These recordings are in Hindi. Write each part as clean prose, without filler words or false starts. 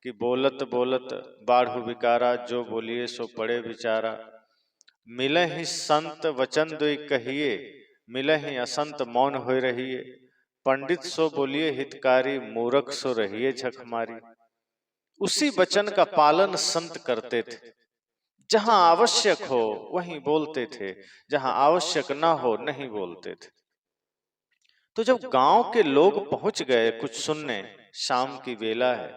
कि बोलत बोलत बाढ़ु विकारा, जो बोलिए सो पड़े विचारा। मिले ही संत वचन दुई कहिए, मिले ही असंत मौन होय रहिए। पंडित सो बोलिए हितकारी, मूर्ख सो रहिए झकमारी। उसी वचन का पालन संत करते थे। जहां आवश्यक हो वहीं बोलते थे, जहां आवश्यक ना हो नहीं बोलते थे। तो जब गांव के लोग पहुंच गए कुछ सुनने, शाम की बेला है,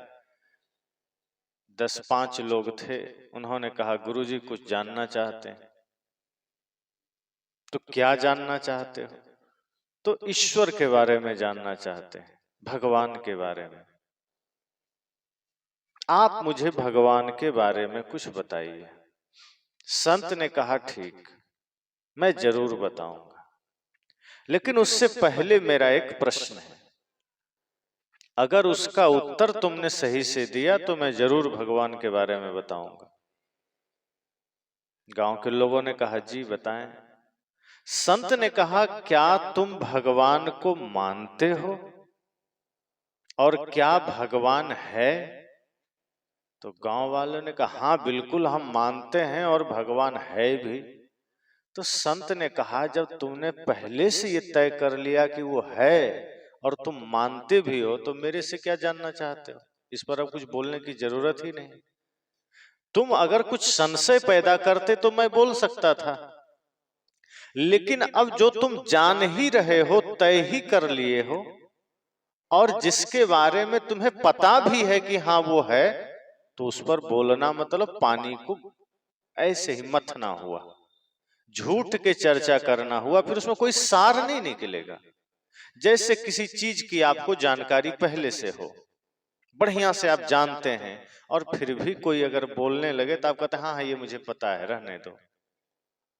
10-5 लोग थे। उन्होंने कहा गुरुजी कुछ जानना चाहते हैं। तो क्या जानना चाहते हो? तो ईश्वर के बारे में जानना चाहते हैं, भगवान के बारे में। आप मुझे भगवान के बारे में कुछ बताइए। संत ने कहा ठीक, मैं जरूर बताऊंगा, लेकिन उससे पहले मेरा एक प्रश्न है। अगर उसका उत्तर तुमने सही से दिया तो मैं जरूर भगवान के बारे में बताऊंगा। गांव के लोगों ने कहा जी बताएं। संत ने कहा क्या तुम भगवान को मानते हो और क्या भगवान है? तो गांव वालों ने कहा हाँ बिल्कुल हम मानते हैं और भगवान है भी। तो संत ने कहा जब तुमने पहले से ये तय कर लिया कि वो है और तुम मानते भी हो, तो मेरे से क्या जानना चाहते हो? इस पर अब कुछ बोलने की जरूरत ही नहीं। तुम अगर कुछ संशय पैदा करते तो मैं बोल सकता था, लेकिन अब जो तुम जान ही रहे हो, तय ही कर लिए हो, और जिसके बारे में तुम्हें पता भी है कि हाँ वो है, तो उस पर बोलना मतलब पानी को ऐसे ही मथना हुआ, झूठ के चर्चा करना हुआ, फिर उसमें कोई सार नहीं निकलेगा। जैसे किसी चीज की आपको जानकारी पहले से हो, बढ़िया से आप जानते हैं, और फिर भी कोई अगर बोलने लगे तो आप कहते हैं हाँ ये मुझे पता है, रहने दो।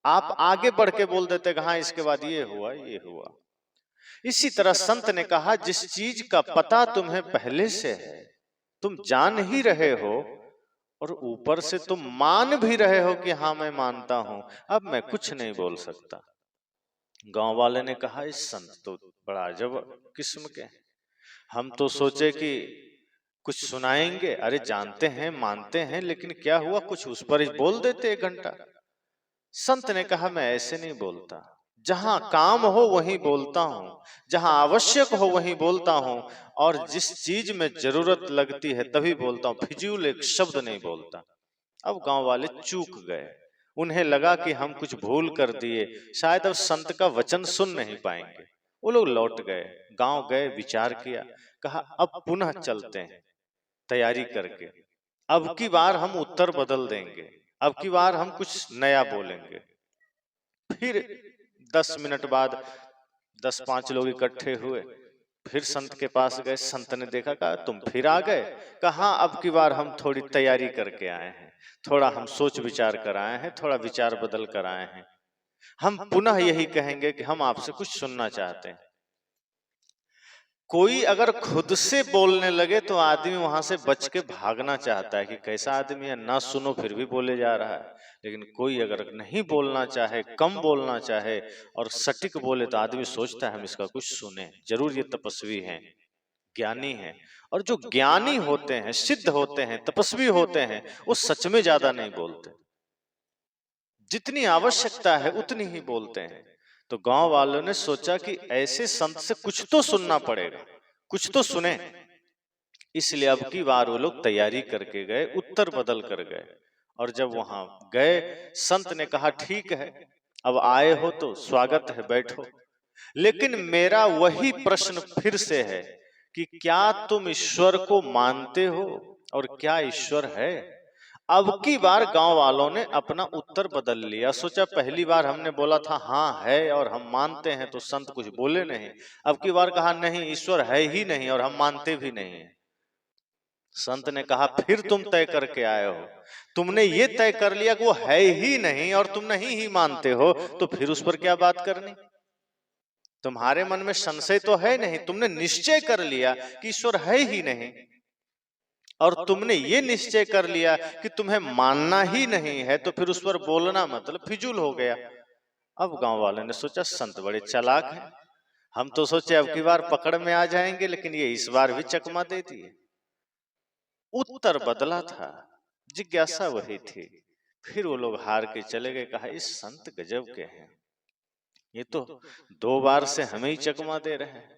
आप आगे बढ़ के बोल देते हाँ इसके बाद ये हुआ ये हुआ। इसी तरह संत ने कहा जिस चीज का पता तुम्हें पहले से है, तुम जान ही रहे हो, और ऊपर से तुम मान भी रहे हो कि हाँ मैं मानता हूं, अब मैं कुछ नहीं बोल सकता। गांव वाले ने कहा इस संत तो बड़ा अजब किस्म के हैं, हम तो सोचे कि कुछ सुनाएंगे। अरे जानते हैं मानते हैं, लेकिन क्या हुआ, कुछ उस पर बोल देते 1 घंटा। संत ने कहा मैं ऐसे नहीं बोलता, जहां काम हो वहीं बोलता हूं, जहां आवश्यक हो वहीं बोलता हूं, और जिस चीज में जरूरत लगती है तभी बोलता हूं, फिजूल एक शब्द नहीं बोलता। अब गांव वाले चूक गए, उन्हें लगा कि हम कुछ भूल कर दिए, शायद अब संत का वचन सुन नहीं पाएंगे। वो लोग लौट गए, गांव गए, विचार किया, कहा अब पुनः चलते हैं तैयारी करके, अब की बार हम उत्तर बदल देंगे, अब की बार हम कुछ नया बोलेंगे। फिर 10 मिनट बाद 10-5 लोग इकट्ठे हुए, फिर संत के पास गए। संत ने देखा, कहा तुम फिर आ गए? कहा अब की बार हम थोड़ी तैयारी करके आए हैं, थोड़ा हम सोच विचार कर आए हैं, थोड़ा विचार बदल कर आए हैं। हम पुनः यही कहेंगे कि हम आपसे कुछ सुनना चाहते हैं। कोई अगर खुद से बोलने लगे तो आदमी वहां से बच के भागना चाहता है कि कैसा आदमी है, ना सुनो फिर भी बोले जा रहा है। लेकिन कोई अगर नहीं बोलना चाहे, कम बोलना चाहे और सटीक बोले, तो आदमी सोचता है हम इसका कुछ सुने, जरूर ये तपस्वी है, ज्ञानी है। और जो ज्ञानी होते हैं, सिद्ध होते हैं, तपस्वी होते हैं, वो सच में ज्यादा नहीं बोलते, जितनी आवश्यकता है उतनी ही बोलते हैं। तो गांव वालों ने सोचा कि ऐसे संत से कुछ तो सुनना पड़ेगा, कुछ तो सुने। इसलिए अब की बार वो लोग तैयारी करके गए, उत्तर बदल कर गए। और जब वहां गए, संत ने कहा ठीक है, अब आए हो तो स्वागत है, बैठो। लेकिन मेरा वही प्रश्न फिर से है कि क्या तुम ईश्वर को मानते हो और क्या ईश्वर है? अब की बार गांव वालों ने अपना उत्तर बदल लिया। सोचा पहली बार हमने बोला था हाँ है और हम मानते हैं, तो संत कुछ बोले नहीं। अब की बार कहा नहीं, ईश्वर है ही नहीं और हम मानते भी नहीं। संत ने कहा फिर तुम तय करके आए हो, तुमने ये तय कर लिया कि वो है ही नहीं और तुम नहीं ही मानते हो, तो फिर उस पर क्या बात करनी? तुम्हारे मन में संशय तो है नहीं, तुमने निश्चय कर लिया कि ईश्वर है ही नहीं, और तुमने ये निश्चय कर लिया कि तुम्हें मानना ही नहीं है, तो फिर उस पर बोलना मतलब फिजूल हो गया। अब गांव वालों ने सोचा संत बड़े चालाक हैं, हम तो सोचे अब की बार पकड़ में आ जाएंगे, लेकिन ये इस बार भी चकमा दे दिए। उत्तर बदला था, जिज्ञासा वही थी। फिर वो लोग हार के चले गए। कहा इस संत गजब के हैं, ये तो 2 बार से हमें ही चकमा दे रहे हैं,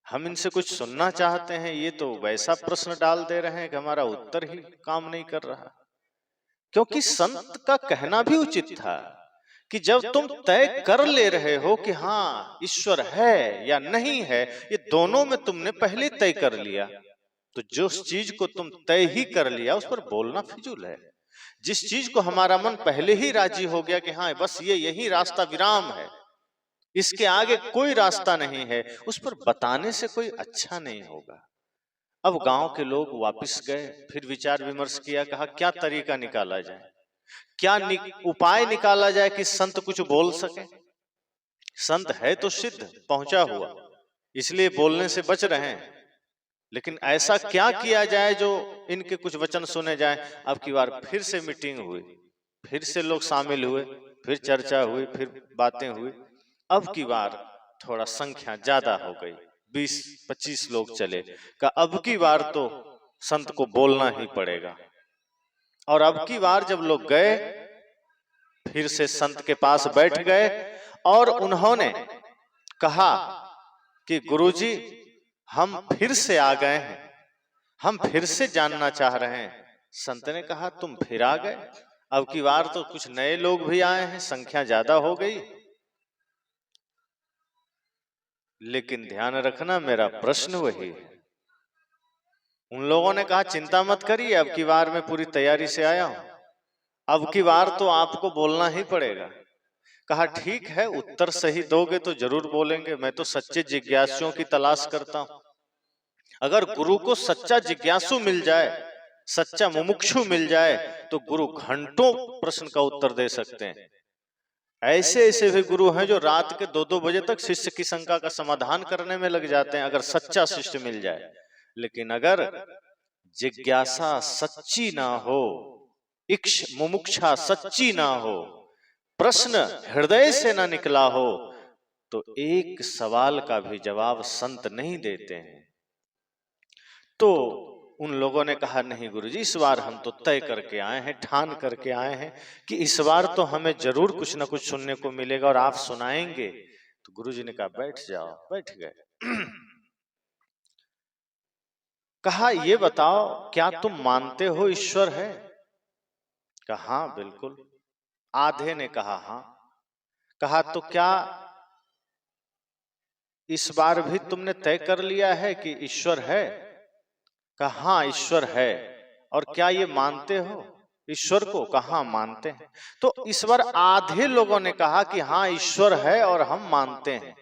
हम इनसे कुछ सुनना चाहते हैं, ये तो वैसा प्रश्न डाल दे रहे हैं कि हमारा उत्तर ही काम नहीं कर रहा। क्योंकि संत का कहना भी उचित था कि जब तुम तय कर ले रहे हो कि हाँ ईश्वर है या नहीं है, ये दोनों में तुमने पहले तय कर लिया, तो जो चीज को तुम तय ही कर लिया उस पर बोलना फिजूल है। जिस चीज को हमारा मन पहले ही राजी हो गया कि हाँ बस ये यही रास्ता विराम है, इसके आगे कोई रास्ता नहीं है, उस पर बताने से कोई अच्छा नहीं होगा। अब गांव के लोग वापस गए, फिर विचार विमर्श किया, कहा क्या तरीका निकाला जाए, क्या उपाय निकाला जाए कि संत कुछ बोल सके। संत है तो सिद्ध पहुंचा हुआ, इसलिए बोलने से बच रहे हैं, लेकिन ऐसा क्या किया जाए जो इनके कुछ वचन सुने जाए। अब की बार फिर से मीटिंग हुई, फिर से लोग शामिल हुए, फिर चर्चा हुई, फिर बातें हुई। अब की बार थोड़ा संख्या ज्यादा हो गई, 20-25 लोग चले। का अब की बार तो संत को बोलना ही पड़ेगा। और अब की बार जब लोग गए, फिर से संत के पास बैठ गए और उन्होंने कहा कि गुरुजी हम फिर से आ गए हैं, हम फिर से जानना चाह रहे हैं। संत ने कहा तुम फिर आ गए, अब की बार तो कुछ नए लोग भी आए हैं, संख्या ज्यादा हो गई, लेकिन ध्यान रखना मेरा प्रश्न वही है। उन लोगों ने कहा चिंता मत करिए, अब की बार मैं पूरी तैयारी से आया हूं, अब की बार तो आपको बोलना ही पड़ेगा। कहा ठीक है, उत्तर सही दोगे तो जरूर बोलेंगे, मैं तो सच्चे जिज्ञासुओं की तलाश करता हूं। अगर गुरु को सच्चा जिज्ञासु मिल जाए, सच्चा मुमुक्षु मिल जाए, तो गुरु घंटों प्रश्न का उत्तर दे सकते हैं। ऐसे ऐसे भी गुरु हैं जो रात के 2-2 बजे तक शिष्य की शंका का समाधान करने में लग जाते हैं, अगर सच्चा शिष्य मिल जाए। लेकिन अगर जिज्ञासा सच्ची ना हो, इक्ष मुमुक्षा सच्ची ना हो, प्रश्न हृदय से ना निकला हो, तो एक सवाल का भी जवाब संत नहीं देते हैं। तो उन लोगों ने कहा नहीं गुरुजी, इस बार हम तो तय करके आए हैं, ठान करके आए हैं कि इस बार तो हमें जरूर कुछ ना कुछ सुनने को मिलेगा और आप सुनाएंगे। तो गुरुजी ने कहा बैठ जाओ, बैठ गए। कहा ये बताओ क्या तुम मानते हो ईश्वर है? कहा हाँ बिल्कुल। आधे ने कहा हाँ। कहा तो क्या इस बार भी तुमने तय कर लिया है कि ईश्वर है? कहा हाँ ईश्वर है। और क्या ये मानते हो ईश्वर को? कहा हाँ मानते हैं। तो इस बार आधे लोगों ने कहा कि हाँ ईश्वर है और हम मानते हैं,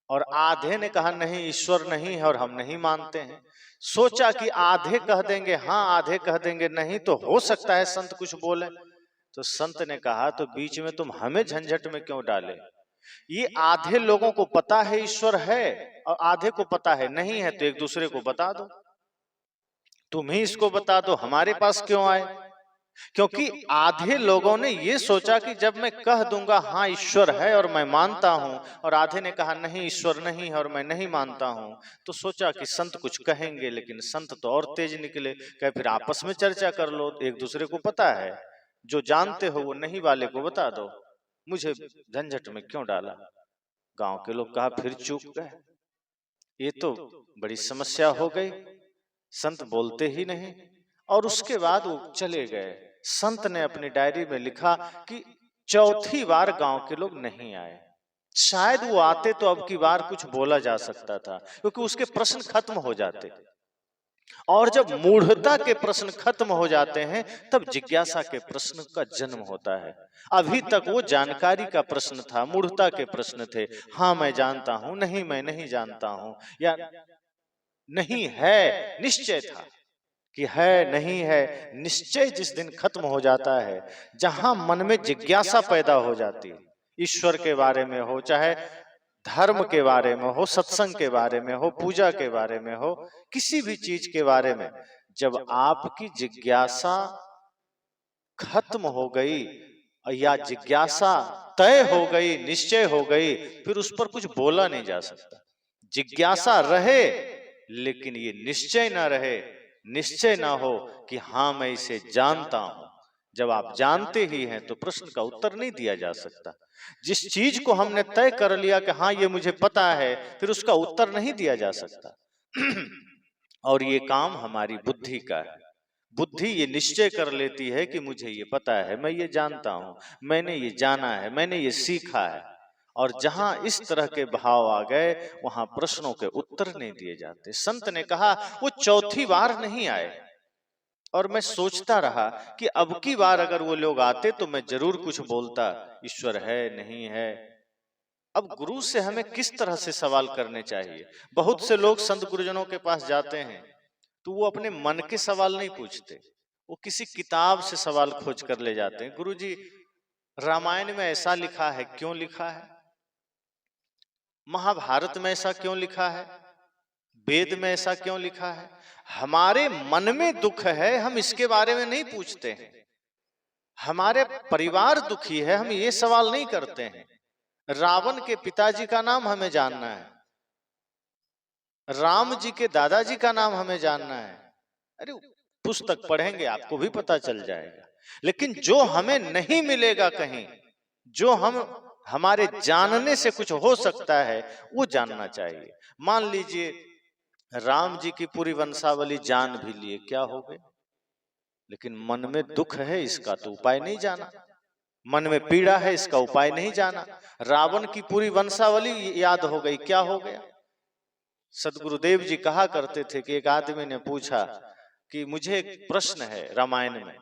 और आधे ने कहा नहीं ईश्वर नहीं है और हम नहीं मानते हैं। सोचा कि आधे कह देंगे हाँ, आधे कह देंगे नहीं, तो हो सकता है संत कुछ बोले। तो संत ने कहा तो बीच में तुम हमें झंझट में क्यों डाले? ये आधे लोगों को पता है ईश्वर है और आधे को पता है नहीं है, तो एक दूसरे को बता दो, तुम ही इसको बता दो, हमारे पास क्यों आए? क्योंकि आधे लोगों ने ये सोचा कि जब मैं कह दूंगा हाँ ईश्वर है और मैं मानता हूं, और आधे ने कहा नहीं ईश्वर नहीं है और मैं नहीं मानता हूं, तो सोचा कि संत कुछ कहेंगे। लेकिन संत तो और तेज निकले, कहे फिर आपस में चर्चा कर लो, एक दूसरे को पता है, जो जानते हो वो नहीं वाले को बता दो, मुझे झंझट में क्यों डाला? गांव के लोग कहा फिर चूक गए, ये तो बड़ी समस्या हो गई, संत बोलते ही नहीं। और उसके बाद वो चले गए। संत ने अपनी डायरी में लिखा कि चौथी बार गांव के लोग नहीं आए, शायद वो आते तो अब की बार कुछ बोला जा सकता था, क्योंकि उसके प्रश्न खत्म हो जाते। और जब मूढ़ता के प्रश्न खत्म हो जाते हैं तब जिज्ञासा के प्रश्न का जन्म होता है। अभी तक वो जानकारी का प्रश्न था, मूढ़ता के प्रश्न थे, हाँ मैं जानता हूं, नहीं मैं नहीं जानता हूं, या नहीं है निश्चय था कि है नहीं है। निश्चय जिस दिन खत्म हो जाता है, जहां मन में जिज्ञासा पैदा हो जाती है, ईश्वर के बारे में हो, चाहे धर्म के बारे में हो, सत्संग के बारे में हो, पूजा के बारे में हो, किसी भी चीज के बारे में जब आपकी जिज्ञासा खत्म हो गई या जिज्ञासा तय हो गई, निश्चय हो गई, फिर उस पर कुछ बोला नहीं जा सकता। जिज्ञासा रहे लेकिन ये निश्चय ना रहे निश्चय ना हो कि हाँ मैं इसे जानता हूं। जब आप जानते ही हैं तो प्रश्न का उत्तर नहीं दिया जा सकता। जिस चीज को हमने तय कर लिया कि हाँ ये मुझे पता है, फिर उसका उत्तर नहीं दिया जा सकता। और ये काम हमारी बुद्धि का है। बुद्धि ये निश्चय कर लेती है कि मुझे ये पता है, मैं ये जानता हूं, मैंने ये जाना है, मैंने ये सीखा है। और जहां इस तरह के भाव आ गए वहां प्रश्नों के उत्तर नहीं दिए जाते। संत ने कहा वो चौथी बार नहीं आए, और मैं सोचता रहा कि अब की बार अगर वो लोग आते तो मैं जरूर कुछ बोलता, ईश्वर है नहीं है। अब गुरु से हमें किस तरह से सवाल करने चाहिए? बहुत से लोग संत गुरुजनों के पास जाते हैं तो वो अपने मन के सवाल नहीं पूछते, वो किसी किताब से सवाल खोज कर ले जाते हैं। गुरुजी रामायण में ऐसा लिखा है, क्यों लिखा है? महाभारत में ऐसा क्यों लिखा है? वेद में ऐसा क्यों लिखा है? हमारे मन में दुख है, हम इसके बारे में नहीं पूछते हैं। हमारे परिवार दुखी है, हम ये सवाल नहीं करते हैं। रावण के पिताजी का नाम हमें जानना है, राम जी के दादाजी का नाम हमें जानना है। अरे पुस्तक पढ़ेंगे आपको भी पता चल जाएगा। लेकिन जो हमें नहीं मिलेगा कहीं, जो हम हमारे जानने से कुछ हो सकता है, वो जानना चाहिए। मान लीजिए राम जी की पूरी वंशावली जान भी लिए, क्या हो गए? लेकिन मन में दुख है, इसका तो उपाय नहीं जाना। मन में पीड़ा है, इसका उपाय नहीं जाना। रावण की पूरी वंशावली याद हो गई, क्या हो गया? सदगुरुदेव जी कहा करते थे कि एक आदमी ने पूछा कि मुझे एक प्रश्न है रामायण में,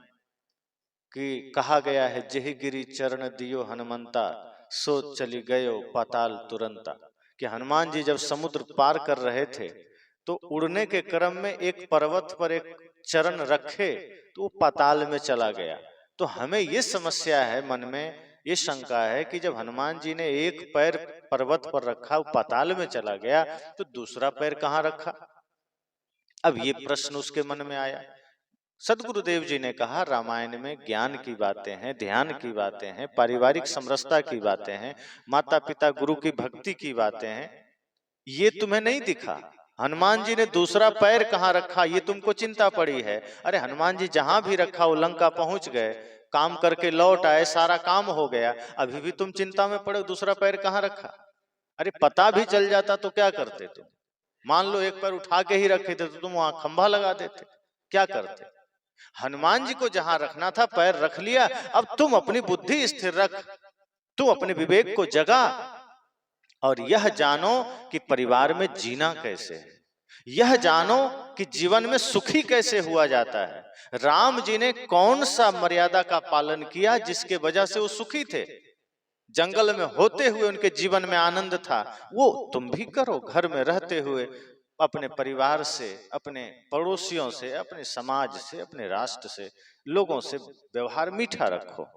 कि कहा गया है जेहि गिरी चरण दियो हनुमंता, सो चली गयो पाताल तुरंता। कि हनुमान जी जब समुद्र पार कर रहे थे तो उड़ने के क्रम में एक पर्वत पर एक चरण रखे तो वो पाताल में चला गया। तो हमें ये समस्या है, मन में ये शंका है कि जब हनुमान जी ने एक पैर पर्वत पर रखा, वो पाताल में चला गया, तो दूसरा पैर कहाँ रखा? अब ये प्रश्न उसके मन में आया। सदगुरुदेव जी ने कहा रामायण में ज्ञान की बातें हैं, ध्यान की बातें हैं, पारिवारिक समरसता की बातें हैं, माता पिता गुरु की भक्ति की बातें हैं। ये तुम्हें नहीं दिखा। हनुमान जी ने दूसरा पैर कहाँ रखा, ये तुमको चिंता पड़ी है। अरे हनुमान जी जहां भी रखा वो लंका पहुंच गए, काम करके लौट आए, सारा काम हो गया, अभी भी तुम चिंता में पड़े दूसरा पैर कहाँ रखा। अरे पता भी चल जाता तो क्या करते तुम? मान लो एक पैर उठा के ही रखे थे तो तुम वहां खंभा लगा देते, क्या करते? हनुमान जी को जहां रखना था पैर रख लिया, अब तुम अपनी बुद्धि स्थिर रख, तुम अपने विवेक को जगा और यह जानो कि परिवार में जीना कैसे है, यह जानो कि जीवन में सुखी कैसे हुआ जाता है। राम जी ने कौन सा मर्यादा का पालन किया जिसके वजह से वो सुखी थे? जंगल में होते हुए उनके जीवन में आनंद था, वो तुम भी करो। घर में रहते हुए अपने परिवार से, अपने पड़ोसियों से, अपने समाज से, अपने राष्ट्र से, लोगों से व्यवहार मीठा रखो।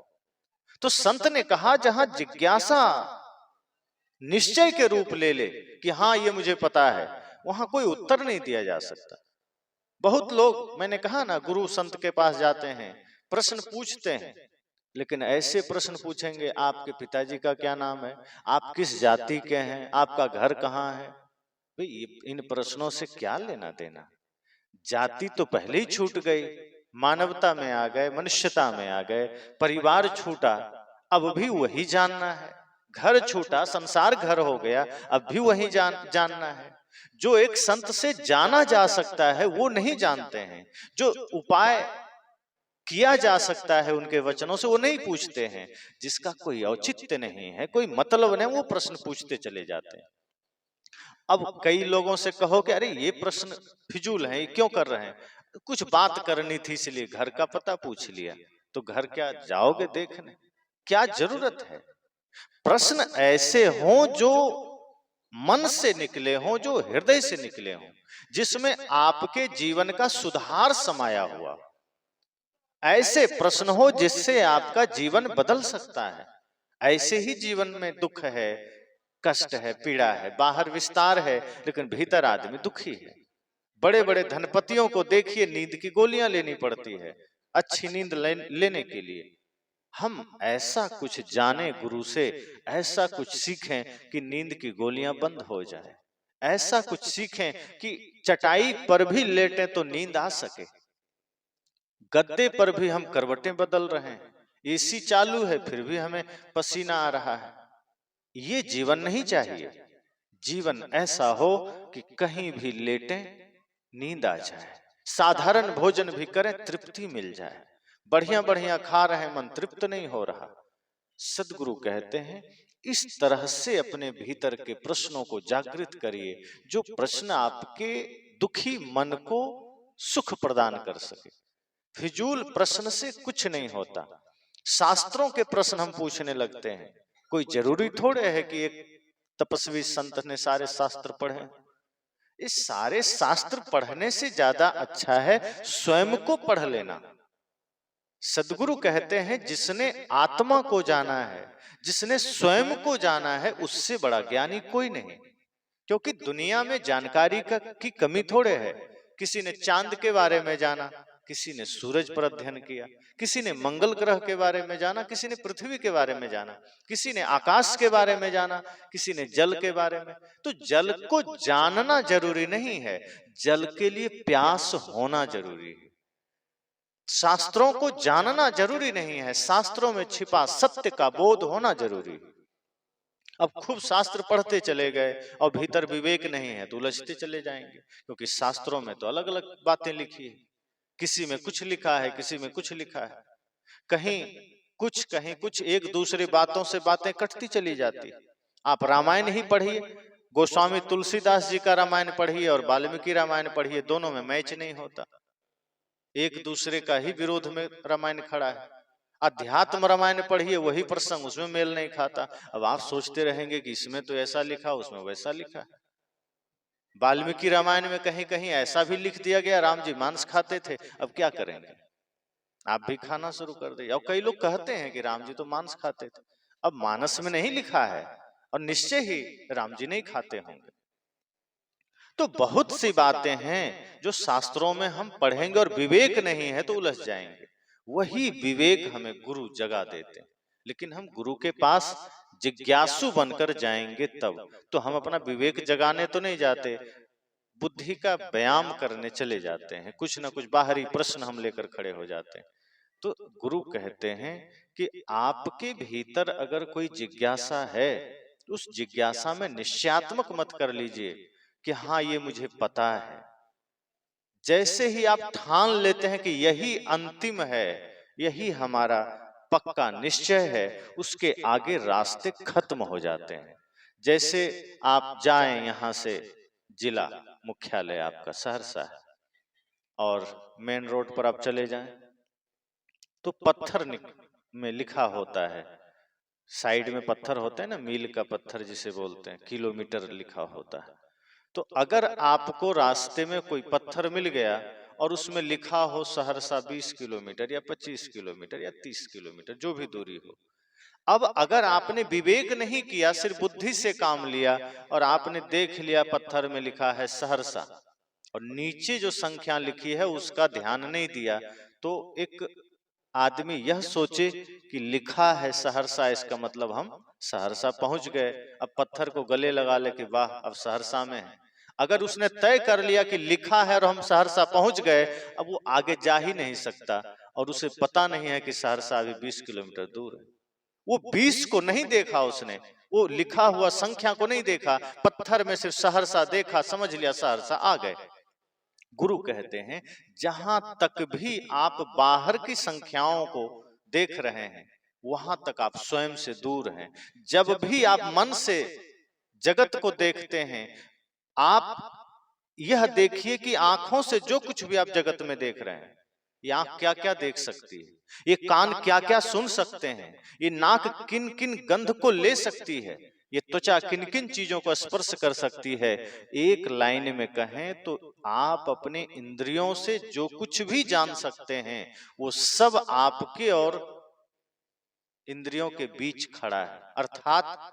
तो संत ने कहा जहां जिज्ञासा निश्चय के रूप ले ले कि हाँ ये मुझे पता है, वहां कोई उत्तर नहीं दिया जा सकता। बहुत लोग, मैंने कहा ना, गुरु संत के पास जाते हैं, प्रश्न पूछते हैं, लेकिन ऐसे प्रश्न पूछेंगे आपके पिताजी का क्या नाम है, आप किस जाति के हैं, आपका घर कहाँ है। भाई इन प्रश्नों से क्या लेना देना? जाति तो पहले ही छूट गई, मानवता में आ गए, मनुष्यता में आ गए। परिवार छूटा, अब भी वही जानना है। घर छूटा, संसार घर हो गया, अब भी वही जानना है। जो एक संत से जाना जा सकता है वो नहीं जानते हैं, जो उपाय किया जा सकता है उनके वचनों से वो नहीं पूछते हैं। जिसका कोई औचित्य नहीं है, कोई मतलब नहीं, वो प्रश्न पूछते चले जाते हैं। अब कई लोगों से कहो कि अरे ये प्रश्न फिजूल है, ये क्यों कर रहे हैं? कुछ बात करनी थी इसलिए घर का पता पूछ लिया, तो घर क्या जाओगे देखने? क्या जरूरत है? प्रश्न ऐसे हों जो मन से निकले हों, जो हृदय से निकले हों, जिसमें आपके जीवन का सुधार समाया हुआ। ऐसे प्रश्न हो जिससे आपका जीवन बदल सकता है। ऐसे ही जीवन में दुख है, कष्ट है, पीड़ा है, बाहर विस्तार है, लेकिन भीतर आदमी दुखी है। बड़े बड़े धनपतियों को देखिए, नींद की गोलियां लेनी पड़ती है अच्छी नींद लेने के लिए। हम ऐसा कुछ जाने गुरु से, ऐसा कुछ सीखें कि नींद की गोलियां बंद हो जाए, ऐसा कुछ सीखें कि चटाई पर भी लेटे तो नींद आ सके, गद्दे पर भी हम करवटें बदल रहे हैं, एसी चालू है फिर भी हमें पसीना आ रहा है। ये जीवन नहीं चाहिए। जीवन ऐसा हो कि कहीं भी लेटें नींद आ जाए, साधारण भोजन भी करें तृप्ति मिल जाए। बढ़िया बढ़िया खा रहे हैं मन तृप्त नहीं हो रहा। सदगुरु कहते हैं इस तरह से अपने भीतर के प्रश्नों को जागृत करिए, जो प्रश्न आपके दुखी मन को सुख प्रदान कर सके। फिजूल प्रश्न से कुछ नहीं होता। शास्त्रों के प्रश्न हम पूछने लगते हैं, कोई जरूरी थोड़े है कि एक तपस्वी संत ने सारे शास्त्र पढ़े। इस सारे शास्त्र पढ़ने से ज्यादा अच्छा है स्वयं को पढ़ लेना। सदगुरु कहते हैं जिसने आत्मा को जाना है, जिसने स्वयं को जाना है, उससे बड़ा ज्ञानी कोई नहीं। क्योंकि दुनिया में जानकारी की कमी थोड़े है। किसी ने चांद के बारे में जाना, किसी ने सूरज पर अध्ययन किया, किसी ने मंगल ग्रह के बारे में जाना, किसी ने पृथ्वी के बारे में जाना, किसी ने आकाश के बारे में जाना, किसी ने जल के बारे में। तो जल को जानना जरूरी नहीं है, जल के लिए प्यास होना जरूरी है। शास्त्रों को जानना जरूरी नहीं है, शास्त्रों में छिपा सत्य का बोध होना जरूरी है। अब खूब शास्त्र पढ़ते चले गए और भीतर विवेक नहीं है तो उलझते चले जाएंगे, क्योंकि शास्त्रों में तो अलग अलग बातें लिखी है। किसी में कुछ लिखा है, किसी में कुछ लिखा है, कहीं कुछ एक दूसरी बातों से बातें कटती चली जाती। आप रामायण ही पढ़िए, गोस्वामी तुलसीदास जी का रामायण पढ़िए और वाल्मीकि रामायण पढ़िए, दोनों में मैच नहीं होता, एक दूसरे का ही विरोध में रामायण खड़ा है। अध्यात्म रामायण पढ़िए, वही प्रसंग उसमें मेल नहीं खाता। अब आप सोचते रहेंगे कि इसमें तो ऐसा लिखा, उसमें वैसा लिखा। वाल्मीकि रामायण में कहीं कहीं ऐसा भी लिख दिया गया राम जी मांस खाते थे। अब क्या करेंगे, आप भी खाना शुरू कर दिए। और कई लोग कहते हैं कि राम जी तो मांस खाते थे। अब मानस में नहीं लिखा है और निश्चय ही राम जी नहीं खाते होंगे। तो बहुत सी बातें हैं जो शास्त्रों में हम पढ़ेंगे और विवेक नहीं है तो उलझ जाएंगे। वही विवेक हमें गुरु जगा देते हैं। लेकिन हम गुरु के पास जिज्ञासु बनकर जाएंगे तब। तो हम अपना विवेक जगाने तो नहीं जाते, बुद्धि का व्यायाम करने चले जाते हैं। कुछ ना कुछ बाहरी प्रश्न हम लेकर खड़े हो जाते हैं। तो गुरु कहते हैं कि आपके भीतर अगर कोई जिज्ञासा है, उस जिज्ञासा में निश्चयात्मक मत कर लीजिए कि हाँ ये मुझे पता है। जैसे ही आप ठान लेते हैं कि यही अंतिम है, यही हमारा पक्का निश्चय है, उसके आगे रास्ते खत्म हो जाते हैं। जैसे आप जाएं यहां से, जिला मुख्यालय आपका सहरसा है और मेन रोड पर आप चले जाएं तो पत्थर में लिखा होता है, साइड में पत्थर होता है ना, मील का पत्थर जिसे बोलते हैं, किलोमीटर लिखा होता है। तो अगर आपको रास्ते में कोई पत्थर मिल गया और उसमें लिखा हो सहरसा 20 किलोमीटर या 25 किलोमीटर या 30 किलोमीटर, जो भी दूरी हो, अब अगर आपने विवेक नहीं किया, सिर्फ बुद्धि से काम लिया और आपने देख लिया पत्थर में लिखा है सहरसा और नीचे जो संख्या लिखी है उसका ध्यान नहीं दिया, तो एक आदमी यह सोचे कि लिखा है सहरसा, इसका मतलब हम सहरसा पहुंच गए। अब पत्थर को गले लगा ले कि वाह अब सहरसा में है। अगर उसने तय कर लिया कि लिखा है और हम सहरसा पहुंच गए, अब वो आगे जा ही नहीं सकता और उसे पता नहीं है कि सहरसा अभी 20 किलोमीटर दूर है। वो 20 को नहीं देखा उसने, वो लिखा हुआ संख्या को नहीं देखा, पत्थर में सिर्फ सहरसा देखा, समझ लिया सहरसा आ गए। गुरु कहते हैं जहां तक भी आप बाहर की संख्याओं को देख रहे हैं, वहां तक आप स्वयं से दूर हैं। जब भी आप मन से जगत को देखते हैं, आप यह देखिए कि आंखों से जो कुछ भी आप जगत में देख रहे हैं, ये आंख क्या क्या देख सकती है, ये कान क्या क्या सुन सकते हैं, ये नाक किन किन गंध को ले सकती है, ये त्वचा किन किन चीजों को स्पर्श कर सकती है। एक लाइन में कहें तो आप अपने इंद्रियों से जो कुछ भी जान सकते हैं, वो सब आपके और इंद्रियों के बीच खड़ा है, अर्थात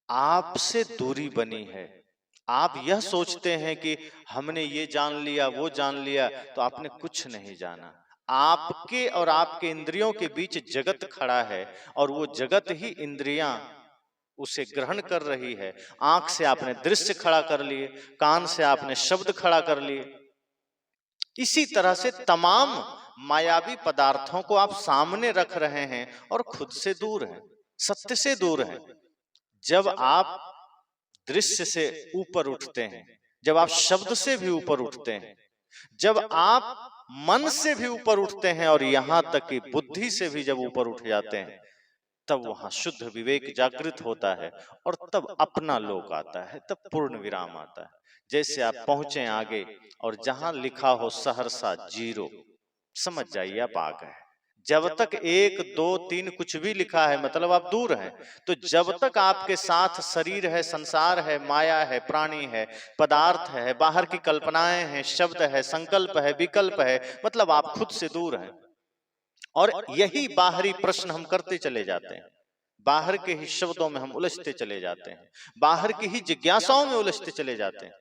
आपसे दूरी बनी है। आप यह सोचते हैं कि हमने ये जान लिया वो जान लिया, तो आपने कुछ नहीं जाना। आपके और आपके इंद्रियों के बीच जगत खड़ा है और वो जगत ही इंद्रियां उसे ग्रहण कर रही है। आंख से आपने दृश्य खड़ा कर लिए, कान से आपने शब्द खड़ा कर लिए। इसी तरह से तमाम मायावी पदार्थों को आप सामने रख रहे हैं और खुद से दूर हैं, सत्य से दूर हैं। जब आप दृश्य से ऊपर उठते हैं, जब आप शब्द से भी ऊपर उठते हैं, जब आप मन से भी ऊपर उठते हैं और यहां तक कि बुद्धि से भी जब ऊपर उठ जाते हैं, तब वहां शुद्ध विवेक जागृत होता है और तब अपना लोक आता है, तब पूर्ण विराम आता है। जैसे आप पहुंचे आगे और जहां लिखा हो सहरसा 0, समझ जाइए आप आ गए। जब तक 1, 2, 3 कुछ भी लिखा है मतलब आप दूर हैं। तो जब तक आपके साथ शरीर है, संसार है, माया है, प्राणी है, पदार्थ है, बाहर की कल्पनाएं हैं, शब्द है, संकल्प है, विकल्प है, मतलब आप खुद से दूर हैं। और यही बाहरी प्रश्न हम करते चले जाते हैं, बाहर के ही शब्दों में हम उलझते चले जाते हैं, बाहर की ही जिज्ञासाओं में उलझते चले जाते हैं,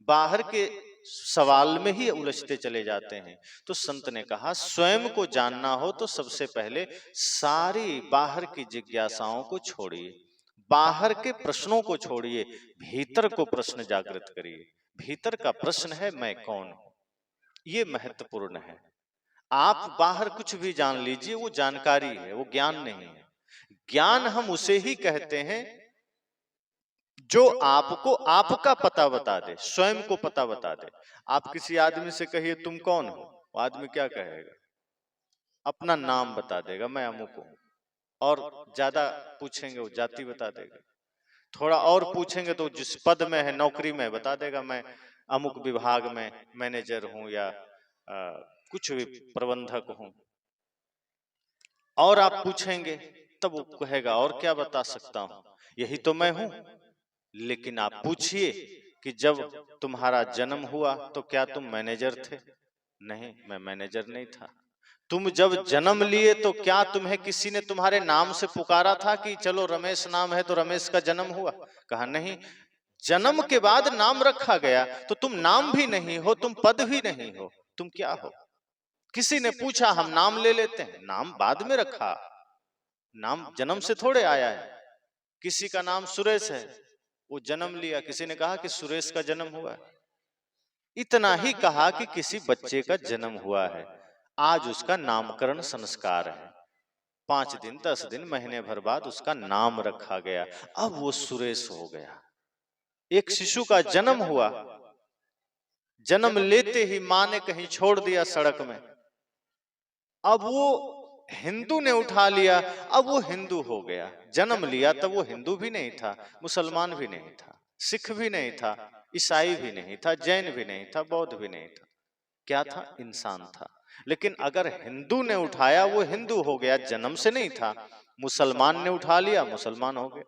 बाहर के सवाल में ही उलझते चले जाते हैं। तो संत ने कहा स्वयं को जानना हो तो सबसे पहले सारी बाहर की जिज्ञासाओं को छोड़िए, बाहर के प्रश्नों को छोड़िए, भीतर को प्रश्न जागृत करिए। भीतर का प्रश्न है मैं कौन हूं, ये महत्वपूर्ण है। आप बाहर कुछ भी जान लीजिए, वो जानकारी है, वो ज्ञान नहीं है। ज्ञान हम उसे ही कहते हैं जो आपको आपका पता बता दे, स्वयं को पता बता दे। आप किसी आदमी से कहिए तुम कौन हो, वो आदमी क्या कहेगा? अपना नाम बता देगा, मैं अमुक हूं। और ज्यादा पूछेंगे वो जाति बता देगा, थोड़ा और पूछेंगे तो जिस पद में है, नौकरी में, बता देगा मैं अमुक विभाग में मैनेजर हूं या कुछ भी प्रबंधक हूं। और आप पूछेंगे तब वो कहेगा और क्या बता सकता हूं, यही तो मैं हूं। लेकिन आप पूछिए कि जब तुम्हारा जन्म हुआ तो क्या तुम मैनेजर थे? नहीं, मैं मैनेजर नहीं था। तुम जब जन्म लिए तो क्या तुम्हें किसी ने तुम्हारे नाम से पुकारा था कि चलो रमेश नाम है तो रमेश का जन्म हुआ? कहा नहीं। जन्म के बाद नाम रखा गया, तो तुम नाम भी नहीं हो, तुम पद भी नहीं हो, तुम क्या हो? किसी ने पूछा, हम नाम ले लेते हैं, नाम बाद में रखा, नाम जन्म से थोड़े आया है। किसी का नाम सुरेश है, वो जन्म लिया, किसी ने कहा कि सुरेश का जन्म हुआ है। इतना ही कहा कि किसी बच्चे का जन्म हुआ है, आज उसका नामकरण संस्कार है, 5 दिन 10 दिन महीने भर बाद उसका नाम रखा गया, अब वो सुरेश हो गया। एक शिशु का जन्म हुआ, जन्म लेते ही मां ने कहीं छोड़ दिया सड़क में, अब वो हिंदू ने उठा लिया, अब वो हिंदू हो गया। जन्म लिया तब वो हिंदू भी नहीं था, मुसलमान भी नहीं था, सिख भी नहीं था, ईसाई भी नहीं था, जैन भी नहीं था, बौद्ध भी नहीं था, क्या था? इंसान था। लेकिन अगर हिंदू ने उठाया वो हिंदू हो गया, जन्म से नहीं था। मुसलमान ने उठा लिया, मुसलमान हो गया।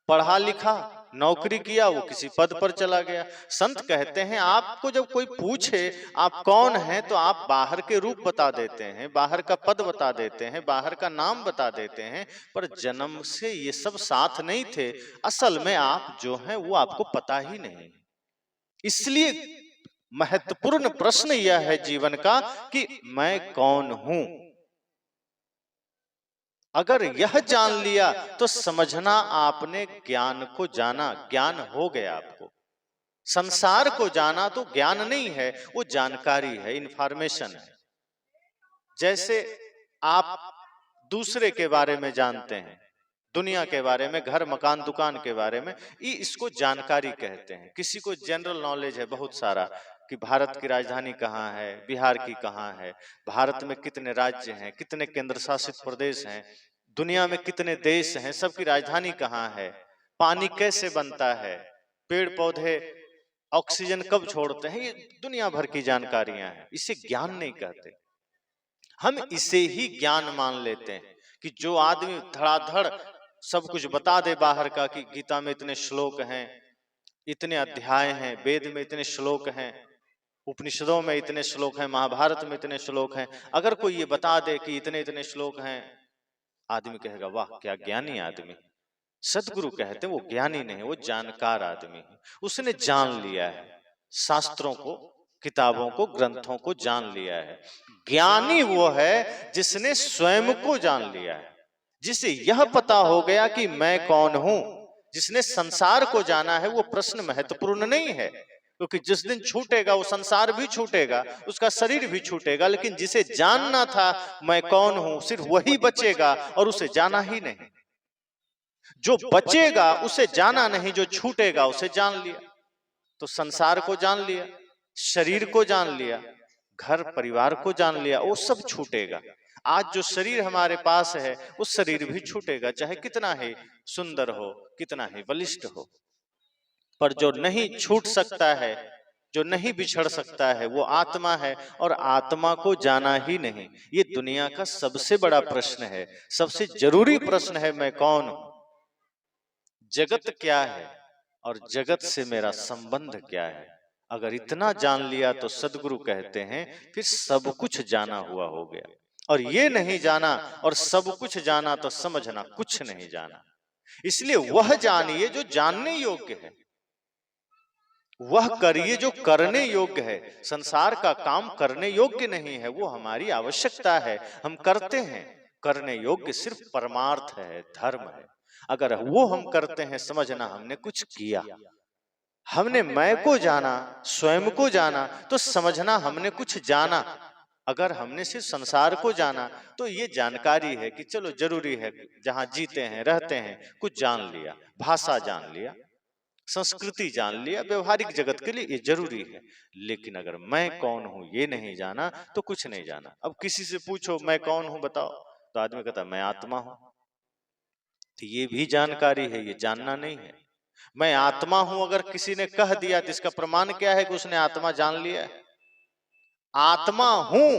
पढ़ा लिखा, नौकरी किया, वो किसी पद पर चला गया। संत कहते हैं आपको जब कोई पूछे आप कौन हैं, तो आप बाहर के रूप बता देते हैं, बाहर का पद बता देते हैं, बाहर का नाम बता देते हैं, पर जन्म से ये सब साथ नहीं थे। असल में आप जो हैं वो आपको पता ही नहीं। इसलिए महत्वपूर्ण प्रश्न यह है जीवन का कि मैं कौन हूं। अगर यह जान लिया तो समझना आपने ज्ञान को जाना, ज्ञान हो गया आपको। संसार को जाना तो ज्ञान नहीं है, वो जानकारी है, इंफॉर्मेशन है। जैसे आप दूसरे के बारे में जानते हैं, दुनिया के बारे में, घर मकान दुकान के बारे में, ये इसको जानकारी कहते हैं। किसी को जनरल नॉलेज है बहुत सारा कि भारत की राजधानी कहाँ है, बिहार की कहाँ है, भारत में कितने राज्य हैं, कितने केंद्र शासित प्रदेश हैं, दुनिया में कितने देश हैं, सबकी राजधानी कहाँ है, पानी कैसे बनता है, पेड़ पौधे ऑक्सीजन कब छोड़ते हैं, ये दुनिया भर की जानकारियां हैं। इसे ज्ञान नहीं कहते, हम इसे ही ज्ञान मान लेते हैं कि जो आदमी धड़ाधड़ सब कुछ बता दे बाहर का कि गीता में इतने श्लोक हैं, इतने अध्याय हैं, वेद में इतने श्लोक हैं, उपनिषदों में इतने श्लोक हैं, महाभारत में इतने श्लोक हैं, अगर कोई ये बता दे कि इतने इतने श्लोक हैं, आदमी कहेगा वाह क्या ज्ञानी आदमी। सदगुरु कहते हैं वो ज्ञानी नहीं, वो जानकार आदमी है, उसने जान लिया है, शास्त्रों को, किताबों को, ग्रंथों को जान लिया है। ज्ञानी वो है जिसने स्वयं को जान लिया है। जिसे यह पता हो गया कि मैं कौन हूं, जिसने संसार को जाना है, वो प्रश्न महत्वपूर्ण नहीं है, क्योंकि जिस दिन छूटेगा वो संसार भी छूटेगा, उसका शरीर भी छूटेगा, लेकिन जिसे जानना था मैं कौन हूं, सिर्फ वही बचेगा और उसे जाना ही नहीं। जो बचेगा उसे जाना नहीं, जो छूटेगा उसे जान लिया। तो संसार को जान लिया, शरीर को जान लिया, घर परिवार को जान लिया, वो सब छूटेगा। आज जो शरीर हमारे पास है उस शरीर भी छूटेगा, चाहे कितना ही सुंदर हो, कितना ही बलिष्ठ हो। पर जो नहीं छूट सकता है, जो नहीं बिछड़ सकता है, वो आत्मा है, और आत्मा को जाना ही नहीं। ये दुनिया का सबसे बड़ा प्रश्न है, सबसे जरूरी प्रश्न है, मैं कौन हूं, जगत क्या है और जगत से मेरा संबंध क्या है। अगर इतना जान लिया तो सदगुरु कहते हैं फिर सब कुछ जाना हुआ हो गया। और ये नहीं जाना और सब कुछ जाना तो समझना कुछ नहीं जाना। इसलिए वह जानिए जो जानने योग्य है, वह करिए जो करने योग्य है। संसार का काम करने योग्य नहीं है, वो हमारी आवश्यकता है, हम करते हैं। करने योग्य सिर्फ परमार्थ है, धर्म है। अगर वो हम करते हैं, समझना हमने कुछ किया। हमने मैं को जाना, स्वयं को जाना, तो समझना हमने कुछ जाना। अगर हमने सिर्फ संसार को जाना तो ये जानकारी है कि चलो जरूरी है, जहां जीते हैं रहते हैं कुछ जान लिया, भाषा जान लिया, संस्कृति जान लिया, व्यवहारिक जगत के लिए ये जरूरी है। लेकिन अगर मैं कौन हूं ये नहीं जाना तो कुछ नहीं जाना। अब किसी से पूछो मैं कौन हूं बताओ, तो आदमी कहता मैं आत्मा हूं। तो ये भी जानकारी है, ये जानना नहीं है। मैं आत्मा हूं अगर किसी ने कह दिया तो इसका प्रमाण क्या है कि उसने आत्मा जान लिया है। आत्मा हूं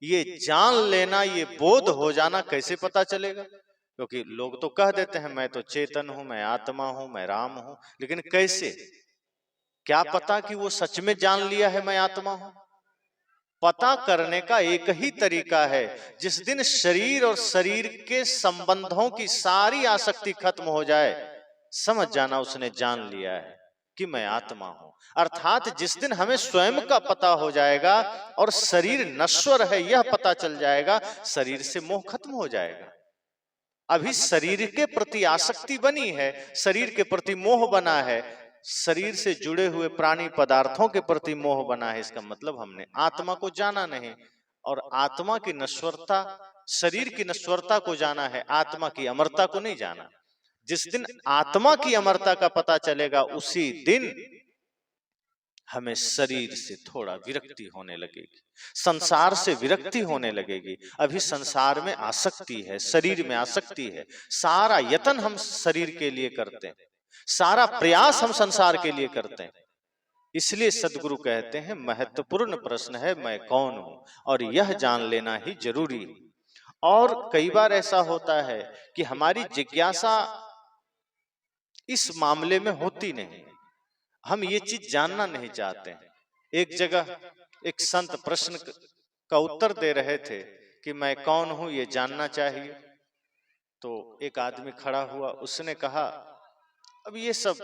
ये जान लेना, ये बोध हो जाना कैसे पता चलेगा? क्योंकि लोग तो कह देते हैं मैं तो चेतन हूं, मैं आत्मा हूं, मैं राम हूं, लेकिन कैसे, क्या पता कि वो सच में जान लिया है मैं आत्मा हूं? पता करने का एक ही तरीका है, जिस दिन शरीर और शरीर के संबंधों की सारी आसक्ति खत्म हो जाए, समझ जाना उसने जान लिया है कि मैं आत्मा हूं। अर्थात जिस दिन हमें स्वयं का पता हो जाएगा और शरीर नश्वर है यह पता चल जाएगा, शरीर से मोह खत्म हो जाएगा। अभी शरीर के प्रति आसक्ति बनी है, शरीर के प्रति मोह बना है, शरीर से जुड़े हुए प्राणी पदार्थों के प्रति मोह बना है। इसका मतलब हमने आत्मा को जाना नहीं, और आत्मा की नश्वरता, शरीर की नश्वरता को जाना है, आत्मा की अमरता को नहीं जाना। जिस दिन आत्मा की अमरता का पता चलेगा उसी दिन हमें शरीर से थोड़ा विरक्ति होने लगेगी, संसार से विरक्ति होने लगेगी। अभी संसार में आसक्ति है, शरीर में आसक्ति है, सारा यत्न हम शरीर के लिए करते हैं, सारा प्रयास हम संसार के लिए करते हैं। इसलिए सदगुरु कहते हैं महत्वपूर्ण प्रश्न है मैं कौन हूं, और यह जान लेना ही जरूरी है। और कई बार ऐसा होता है कि हमारी जिज्ञासा इस मामले में होती नहीं, हम ये चीज जानना नहीं चाहते हैं। एक जगह एक संत प्रश्न का उत्तर दे रहे थे कि मैं कौन हूं ये जानना चाहिए। तो एक आदमी खड़ा हुआ, उसने कहा अब ये सब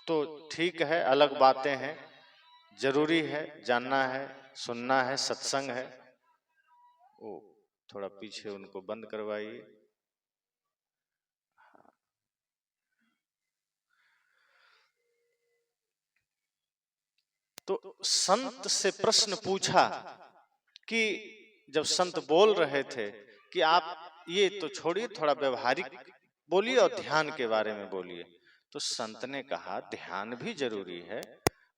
तो ठीक है, अलग बातें हैं, जरूरी है, जानना है, सुनना है, सत्संग है। वो थोड़ा पीछे उनको बंद करवाइए। तो संत से प्रश्न पूछा कि जब संत बोल रहे थे कि आप ये तो छोड़िए, थोड़ा व्यवहारिक बोलिए और ध्यान के बारे में बोलिए। तो संत ने कहा ध्यान भी जरूरी है,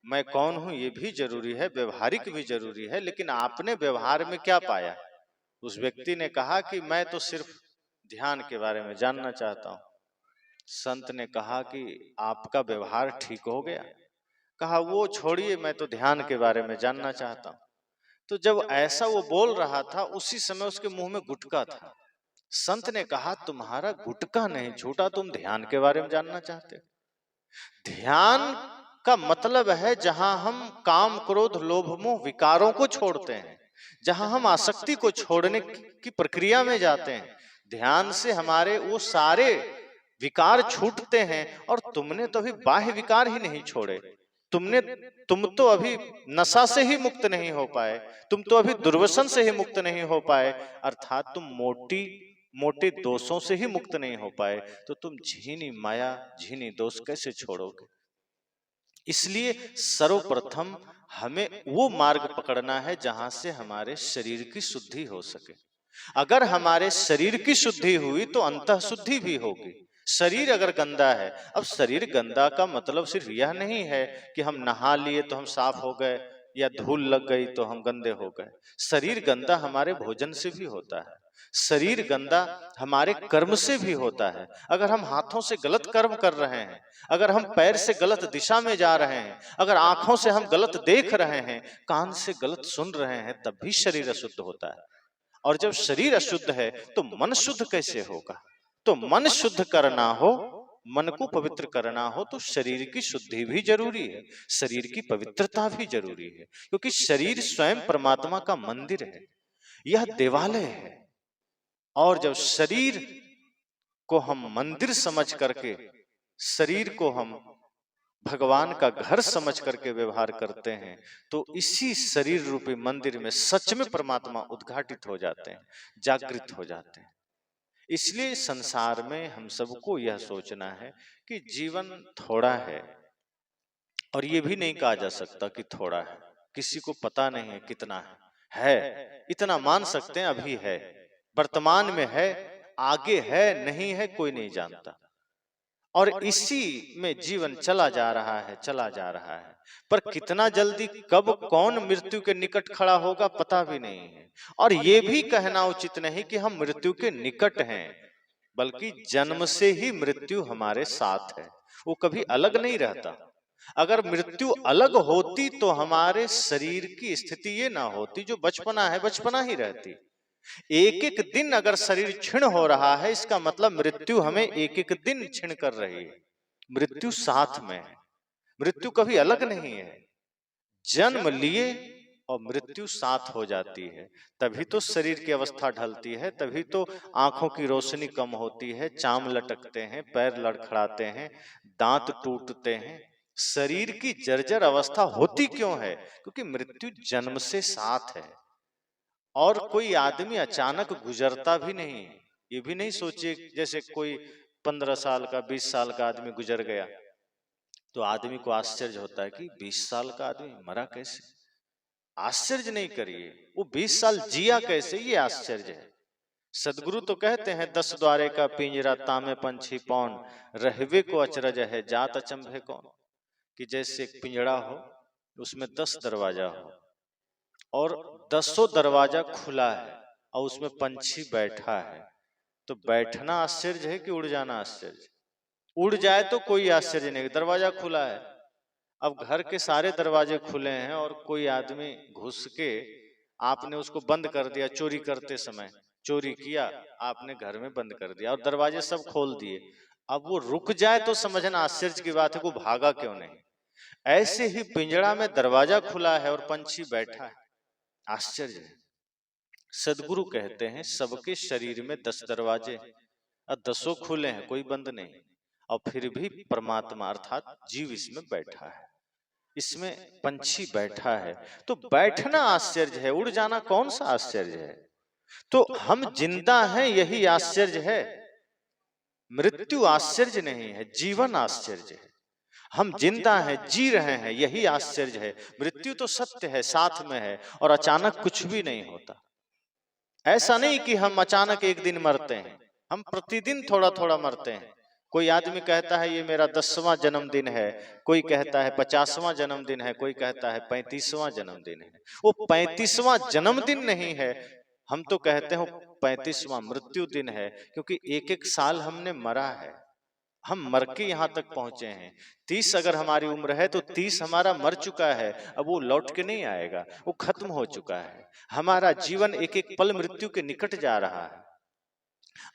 मैं कौन हूं ये भी जरूरी है, व्यवहारिक भी जरूरी है, लेकिन आपने व्यवहार में क्या पाया? उस व्यक्ति ने कहा कि मैं तो सिर्फ ध्यान के बारे में जानना चाहता हूं। संत ने कहा कि आपका व्यवहार ठीक हो गया? कहा वो छोड़िए, मैं तो ध्यान के बारे में जानना चाहता हूं। तो जब ऐसा वो बोल रहा था उसी समय उसके मुंह में गुटखा था। संत ने कहा तुम्हारा गुटखा नहीं छूटा, तुम ध्यान के बारे में जानना चाहते हो। ध्यान का मतलब है जहां हम काम क्रोध लोभ मोह विकारों को छोड़ते हैं, जहां हम आसक्ति को छोड़ने की प्रक्रिया में जाते हैं। ध्यान से हमारे वो सारे विकार छूटते हैं। और तुमने तो अभी बाह्य विकार ही नहीं छोड़े, तुम तो अभी नशा से ही मुक्त नहीं हो पाए, तुम तो अभी दुर्व्यसन से ही मुक्त नहीं हो पाए। अर्थात तुम मोटी मोटे दोषों से ही मुक्त नहीं हो पाए तो तुम झीनी माया झीनी दोष कैसे छोड़ोगे। इसलिए सर्वप्रथम हमें वो मार्ग पकड़ना है जहां से हमारे शरीर की शुद्धि हो सके। अगर हमारे शरीर की शुद्धि हुई तो अंतः शुद्धि भी होगी। शरीर अगर गंदा है, अब शरीर गंदा का मतलब सिर्फ यह नहीं है कि हम नहा लिए तो हम साफ हो गए या धूल लग गई तो हम गंदे हो गए। शरीर गंदा हमारे भोजन से भी होता है, शरीर गंदा हमारे कर्म से भी होता है। अगर हम हाथों से गलत कर्म कर रहे हैं, अगर हम पैर से गलत दिशा में जा रहे हैं, अगर आंखों से हम गलत देख रहे हैं, कान से गलत सुन रहे हैं, तब भी शरीर अशुद्ध होता है। और जब शरीर अशुद्ध है तो मन शुद्ध कैसे होगा। तो मन शुद्ध करना हो, मन को पवित्र करना हो तो शरीर की शुद्धि भी जरूरी है, शरीर की पवित्रता भी जरूरी है, क्योंकि शरीर स्वयं परमात्मा का मंदिर है, यह देवालय है। और जब शरीर को हम मंदिर समझ करके, शरीर को हम भगवान का घर समझ करके व्यवहार करते हैं तो इसी शरीर रूपी मंदिर में सच में परमात्मा उद्घाटित हो जाते हैं, जागृत हो जाते हैं। इसलिए संसार में हम सबको यह सोचना है कि जीवन थोड़ा है, और ये भी नहीं कहा जा सकता कि थोड़ा है, किसी को पता नहीं है कितना है, इतना मान सकते हैं अभी है, वर्तमान में है, आगे है नहीं है कोई नहीं जानता। और इसी में जीवन चला जा रहा है, चला जा रहा है, पर कितना जल्दी कब कौन मृत्यु के निकट खड़ा होगा पता भी नहीं है। और ये भी कहना उचित नहीं कि हम मृत्यु के निकट हैं, बल्कि जन्म से ही मृत्यु हमारे साथ है, वो कभी अलग नहीं रहता। अगर मृत्यु अलग होती तो हमारे शरीर की स्थिति ये ना होती, जो बचपना है बचपना ही रहती। एक एक दिन अगर शरीर क्षीण हो रहा है, इसका मतलब मृत्यु हमें एक एक दिन क्षीण कर रही है, मृत्यु साथ में है, मृत्यु कभी अलग नहीं है। जन्म लिए और मृत्यु साथ हो जाती है, तभी तो शरीर की अवस्था ढलती है, तभी तो आंखों की रोशनी कम होती है, चाम लटकते हैं, पैर लड़खड़ाते हैं, दांत टूटते हैं। शरीर की जर्जर अवस्था होती क्यों है? क्योंकि मृत्यु जन्म से साथ है। और कोई आदमी अचानक गुजरता भी नहीं, ये भी नहीं सोचिए जैसे कोई 15 साल का 20 साल का आदमी गुजर गया तो आदमी को आश्चर्य होता है कि 20 साल का आदमी मरा कैसे। आश्चर्य नहीं करिए, वो 20 साल जिया कैसे, ये आश्चर्य है। सदगुरु तो कहते हैं 10 द्वारे का पिंजरा तामे पंछी पौन, रहवे को अचरज है जात अचंभे कौन। कि जैसे एक पिंजड़ा हो, उसमें 10 दरवाजा हो और 10 दरवाजा खुला है और उसमें पंछी बैठा है, तो बैठना आश्चर्य है कि उड़ जाना आश्चर्य। उड़ जाए तो कोई आश्चर्य नहीं, दरवाजा खुला है। अब घर के सारे दरवाजे खुले हैं और कोई आदमी घुस के आपने उसको बंद कर दिया, चोरी करते समय चोरी किया, आपने घर में बंद कर दिया और दरवाजे सब खोल दिए। अब वो रुक जाए तो समझना आश्चर्य की बात है, वो भागा क्यों नहीं। ऐसे ही पिंजड़ा में दरवाजा खुला है और पंछी बैठा है, आश्चर्य है। सदगुरु कहते हैं सबके शरीर में 10 दरवाजे और 10 खुले हैं, कोई बंद नहीं, और फिर भी परमात्मा अर्थात जीव इसमें बैठा है, इसमें पंछी बैठा है। तो बैठना आश्चर्य है, उड़ जाना कौन सा आश्चर्य है। तो हम जिंदा हैं यही आश्चर्य है, मृत्यु आश्चर्य नहीं है, जीवन आश्चर्य है। हम जिंदा हैं, जी रहे हैं, यही आश्चर्य है। मृत्यु तो सत्य है, साथ में है और अचानक कुछ भी नहीं होता। ऐसा नहीं कि हम अचानक एक दिन मरते हैं, हम प्रतिदिन थोड़ा थोड़ा मरते हैं। कोई आदमी कहता है ये मेरा 10वां जन्मदिन है, कोई कहता है 50वां जन्मदिन है, कोई कहता है 35वां जन्मदिन है। वो 35वां जन्मदिन नहीं है, हम तो कहते हैं 35वां मृत्यु दिन है, क्योंकि एक एक साल हमने मरा है, हम मर के यहाँ तक पहुंचे हैं। 30 अगर हमारी उम्र है तो 30 हमारा मर चुका है, अब वो लौट के नहीं आएगा, वो खत्म हो चुका है। हमारा जीवन एक एक पल मृत्यु के निकट जा रहा है।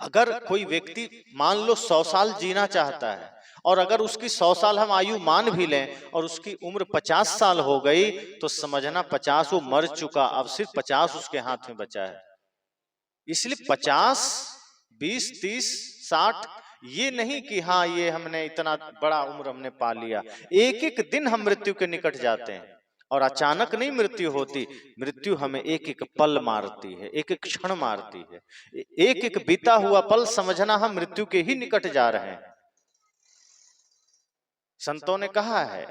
अगर कोई व्यक्ति मान लो 100 साल जीना चाहता है और अगर उसकी 100 साल हम आयु मान भी लें और उसकी उम्र 50 साल हो गई तो समझना 50 वो मर चुका, अब सिर्फ 50 उसके हाथ में बचा है। इसलिए 50, 20, 30, 60 ये नहीं कि हाँ ये हमने इतना बड़ा उम्र हमने पा लिया। एक एक दिन हम मृत्यु के निकट जाते हैं और अचानक नहीं मृत्यु होती, मृत्यु हमें एक एक पल मारती है, एक एक क्षण मारती है। एक एक बीता हुआ पल समझना हम मृत्यु के ही निकट जा रहे हैं। संतों ने कहा है,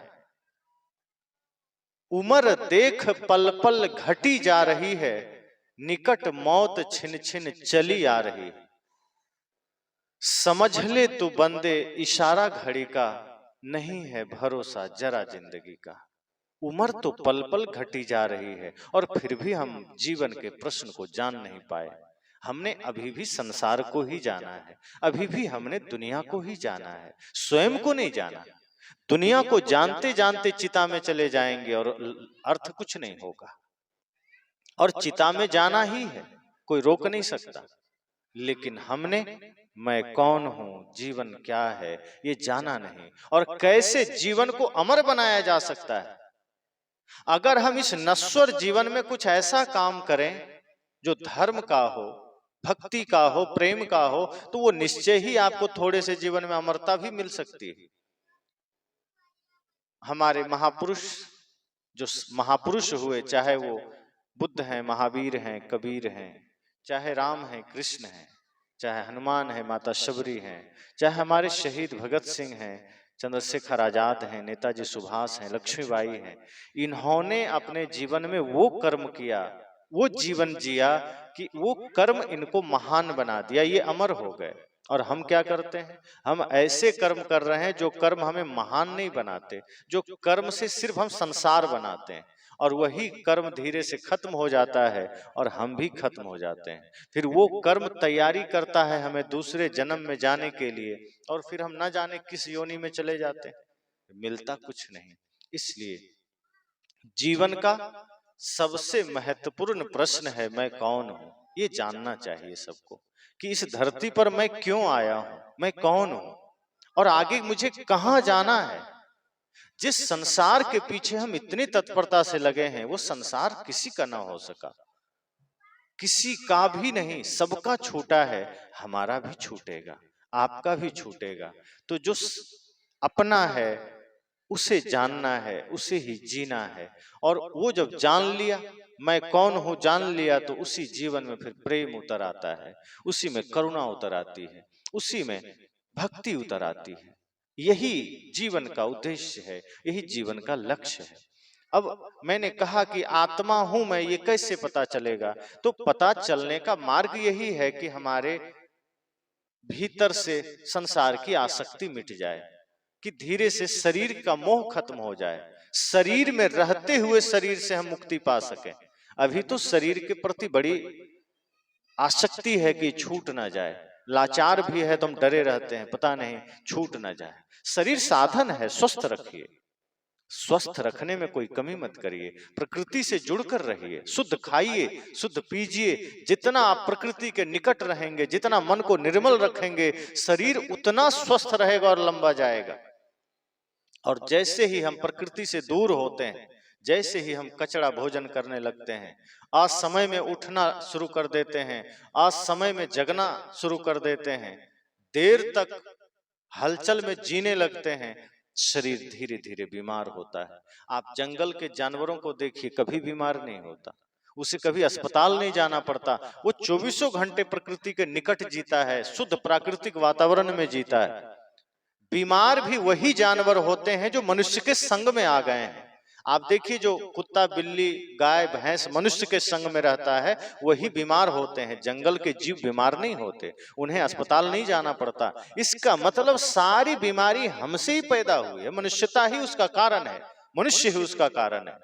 उम्र देख पल पल घटी जा रही है, निकट मौत छिन छिन चली आ रही। समझ ले तू बंदे इशारा घड़ी का, नहीं है भरोसा जरा जिंदगी का। उम्र तो पल पल घटी जा रही है और फिर भी हम जीवन के प्रश्न को जान नहीं पाए। हमने अभी भी संसार को ही जाना है, अभी भी हमने दुनिया को ही जाना है, स्वयं को नहीं जाना। दुनिया को जानते जानते चिता में चले जाएंगे और अर्थ कुछ नहीं होगा। और चिता में जाना ही है, कोई रोक नहीं सकता। लेकिन हमने मैं कौन हूं, जीवन क्या है, ये जाना नहीं। और कैसे जीवन को अमर बनाया जा सकता है। अगर हम इस नश्वर जीवन में कुछ ऐसा काम करें जो धर्म का हो, भक्ति का हो, प्रेम का हो, तो वो निश्चय ही आपको थोड़े से जीवन में अमरता भी मिल सकती है। हमारे महापुरुष, जो महापुरुष हुए, चाहे वो बुद्ध हैं, महावीर हैं, कबीर हैं, चाहे राम हैं, कृष्ण हैं, चाहे हनुमान है, माता शबरी हैं, चाहे हमारे शहीद भगत सिंह हैं, चंद्रशेखर आजाद हैं, नेताजी सुभाष हैं, लक्ष्मीबाई हैं, इन्होंने अपने जीवन में वो कर्म किया, वो जीवन जिया कि वो कर्म इनको महान बना दिया, ये अमर हो गए। और हम क्या करते हैं, हम ऐसे कर्म कर रहे हैं जो कर्म हमें महान नहीं बनाते, जो कर्म से सिर्फ हम संसार बनाते हैं। और वही कर्म धीरे से खत्म हो जाता है और हम भी खत्म हो जाते हैं। फिर वो कर्म तैयारी करता है हमें दूसरे जन्म में जाने के लिए, और फिर हम ना जाने किस योनि में चले जाते हैं, मिलता कुछ नहीं। इसलिए जीवन का सबसे महत्वपूर्ण प्रश्न है, मैं कौन हूं। ये जानना चाहिए सबको कि इस धरती पर मैं क्यों आया हूं, मैं कौन हूं और आगे मुझे कहां जाना है। जिस संसार के पीछे हम इतनी तत्परता से लगे हैं, वो संसार किसी का ना हो सका, किसी का भी नहीं, सबका छूटा है, हमारा भी छूटेगा, आपका भी छूटेगा। तो जो अपना है उसे जानना है, उसे ही जीना है। और वो जब जान लिया, मैं कौन हूं जान लिया, तो उसी जीवन में फिर प्रेम उतर आता है, उसी में करुणा उतर आती है, उसी में भक्ति उतर आती है। यही जीवन का उद्देश्य है, यही जीवन का लक्ष्य है। अब मैंने कहा कि आत्मा हूं मैं, ये कैसे पता चलेगा। तो पता चलने का मार्ग यही है कि हमारे भीतर से संसार की आसक्ति मिट जाए, कि धीरे से शरीर का मोह खत्म हो जाए, शरीर में रहते हुए शरीर से हम मुक्ति पा सकें। अभी तो शरीर के प्रति बड़ी आसक्ति है कि छूट ना जाए, लाचार भी है तो हम डरे रहते हैं, पता नहीं छूट ना जाए। शरीर साधन है, स्वस्थ रखिए, स्वस्थ रखने में कोई कमी मत करिए, प्रकृति से जुड़कर रहिए, शुद्ध खाइए, शुद्ध पीजिए। जितना आप प्रकृति के निकट रहेंगे, जितना मन को निर्मल रखेंगे, शरीर उतना स्वस्थ रहेगा और लंबा जाएगा। और जैसे ही हम प्रकृति से दूर होते हैं, जैसे ही हम कचड़ा भोजन करने लगते हैं, आज समय में उठना शुरू कर देते हैं, आज समय में जगना शुरू कर देते हैं, देर तक हलचल में जीने लगते हैं, शरीर धीरे धीरे बीमार होता है। आप जंगल के जानवरों को देखिए, कभी बीमार नहीं होता, उसे कभी अस्पताल नहीं जाना पड़ता, वो 24 घंटे प्रकृति के निकट जीता है, शुद्ध प्राकृतिक वातावरण में जीता है। बीमार भी वही जानवर होते हैं जो मनुष्य के संग में आ गए हैं। आप देखिए, जो कुत्ता, बिल्ली, गाय, भैंस मनुष्य के संग में रहता है, वही बीमार होते हैं। जंगल के जीव बीमार नहीं होते, उन्हें अस्पताल नहीं जाना पड़ता। इसका मतलब सारी बीमारी हमसे ही पैदा हुई है, मनुष्यता ही उसका कारण है, मनुष्य ही उसका कारण है।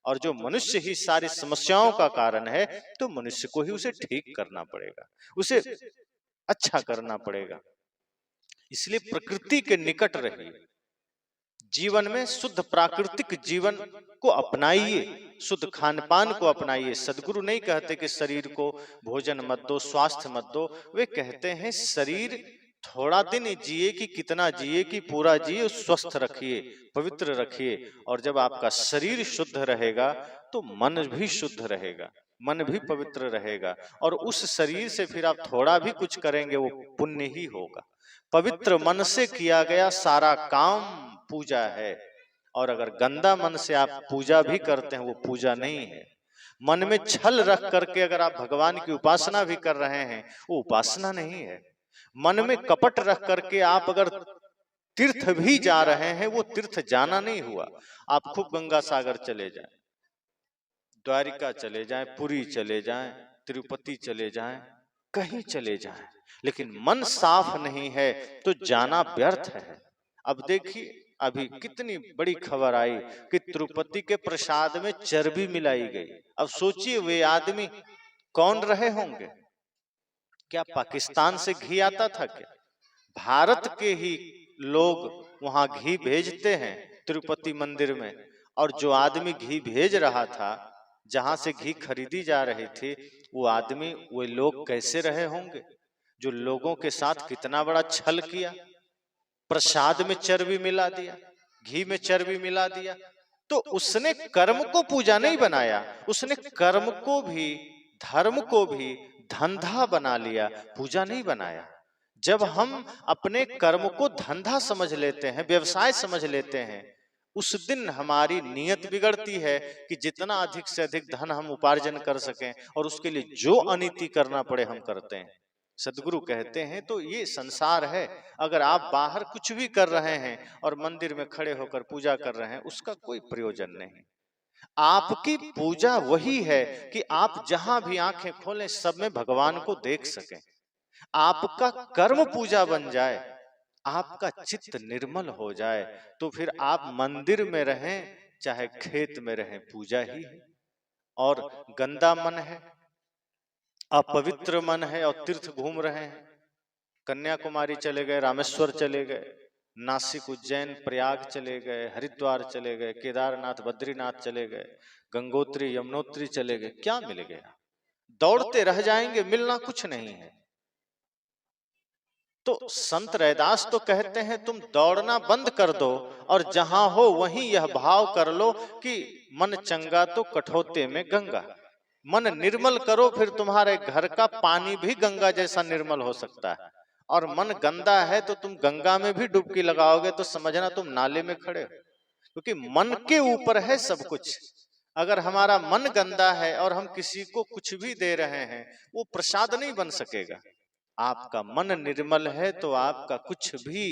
और जो मनुष्य ही सारी समस्याओं का कारण है, तो मनुष्य को ही उसे ठीक करना पड़ेगा, उसे अच्छा करना पड़ेगा। इसलिए प्रकृति के निकट रहिए, जीवन में शुद्ध प्राकृतिक जीवन को अपनाइए, शुद्ध खान पान को अपनाइए। सदगुरु नहीं कहते कि शरीर को भोजन मत दो, स्वास्थ्य मत दो, वे कहते हैं शरीर थोड़ा दिन जिए कि कितना जिए कि पूरा जिए, स्वस्थ रखिए, पवित्र रखिए। और जब आपका शरीर शुद्ध रहेगा तो मन भी शुद्ध रहेगा, मन भी पवित्र रहेगा, और उस शरीर से फिर आप थोड़ा भी कुछ करेंगे वो पुण्य ही होगा। पवित्र मन से किया गया सारा काम पूजा है। और अगर गंदा मन से आप पूजा भी करते हैं वो पूजा नहीं है। मन में छल रख करके अगर आप भगवान की उपासना भी कर रहे हैं वो उपासना नहीं है। मन में कपट रख करके आप अगर तीर्थ भी जा रहे हैं वो तीर्थ जाना नहीं हुआ। आप खूब गंगा सागर चले जाएं, द्वारिका चले जाएं, पुरी चले जाएं, तिरुपति चले जाएं, कहीं चले जाएं, लेकिन मन साफ नहीं है तो जाना व्यर्थ है। अब देखिए अभी कितनी बड़ी खबर आई कि तिरुपति के प्रसाद में चर्बी मिलाई गई। अब सोचिए वे आदमी कौन रहे होंगे? क्या पाकिस्तान से घी आता था क्या? भारत के ही लोग वहां घी भेजते हैं तिरुपति मंदिर में, और जो आदमी घी भेज रहा था, जहां से घी खरीदी जा रही थी, वो आदमी वे लोग कैसे रहे होंगे जो लोगों के साथ कितना बड़ा छल किया। प्रसाद में चर्बी मिला दिया, घी में चर्बी मिला दिया। तो उसने कर्म को पूजा नहीं बनाया, उसने कर्म को भी, धर्म को भी धंधा बना लिया, पूजा नहीं बनाया। जब हम अपने कर्म को धंधा समझ लेते हैं, व्यवसाय समझ लेते हैं, उस दिन हमारी नीयत बिगड़ती है कि जितना अधिक से अधिक धन हम उपार्जन कर सकें, और उसके लिए जो अनीति करना पड़े हम करते हैं। सदगुरु कहते हैं तो ये संसार है। अगर आप बाहर कुछ भी कर रहे हैं और मंदिर में खड़े होकर पूजा कर रहे हैं, उसका कोई प्रयोजन नहीं। आपकी पूजा वही है कि आप जहां भी आंखें खोलें सब में भगवान को देख सकें। आपका कर्म पूजा बन जाए, आपका चित्त निर्मल हो जाए, तो फिर आप मंदिर में रहें चाहे खेत में रहें, पूजा ही है। और गंदा मन है, अपवित्र मन है और तीर्थ घूम रहे हैं, कन्याकुमारी चले गए, रामेश्वर चले गए, नासिक, उज्जैन, प्रयाग चले गए, हरिद्वार चले गए, केदारनाथ, बद्रीनाथ चले गए, गंगोत्री, यमुनोत्री चले गए, क्या मिल गया? दौड़ते रह जाएंगे, मिलना कुछ नहीं है। तो संत रैदास तो कहते हैं तुम दौड़ना बंद कर दो और जहां हो वहीं यह भाव कर लो कि मन चंगा तो कठौते में गंगा। मन निर्मल करो, फिर तुम्हारे घर का पानी भी गंगा जैसा निर्मल हो सकता है। और मन गंदा है तो तुम गंगा में भी डुबकी लगाओगे तो समझना तुम नाले में खड़े हो, क्योंकि मन के ऊपर है सब कुछ। अगर हमारा मन गंदा है और हम किसी को कुछ भी दे रहे हैं, वो प्रसाद नहीं बन सकेगा। आपका मन निर्मल है तो आपका कुछ भी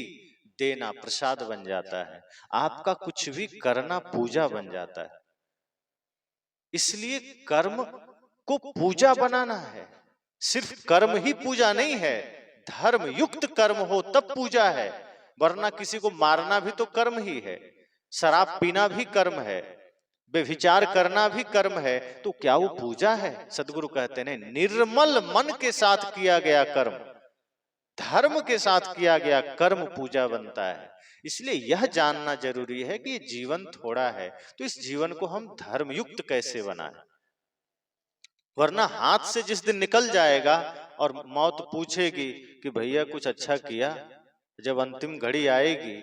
देना प्रसाद बन जाता है, आपका कुछ भी करना पूजा बन जाता है। इसलिए कर्म को पूजा बनाना है। सिर्फ कर्म ही पूजा नहीं है, धर्म युक्त कर्म हो तब पूजा है, वरना किसी को मारना भी तो कर्म ही है, शराब पीना भी कर्म है, व्यभिचार करना भी कर्म है, तो क्या वो पूजा है? सदगुरु कहते हैं निर्मल मन के साथ किया गया कर्म, धर्म के साथ किया गया कर्म पूजा बनता है। इसलिए यह जानना जरूरी है कि जीवन थोड़ा है, तो इस जीवन को हम धर्मयुक्त कैसे बनाएं, वरना हाथ से जिस दिन निकल जाएगा और मौत पूछेगी कि भैया कुछ अच्छा किया, जब अंतिम घड़ी आएगी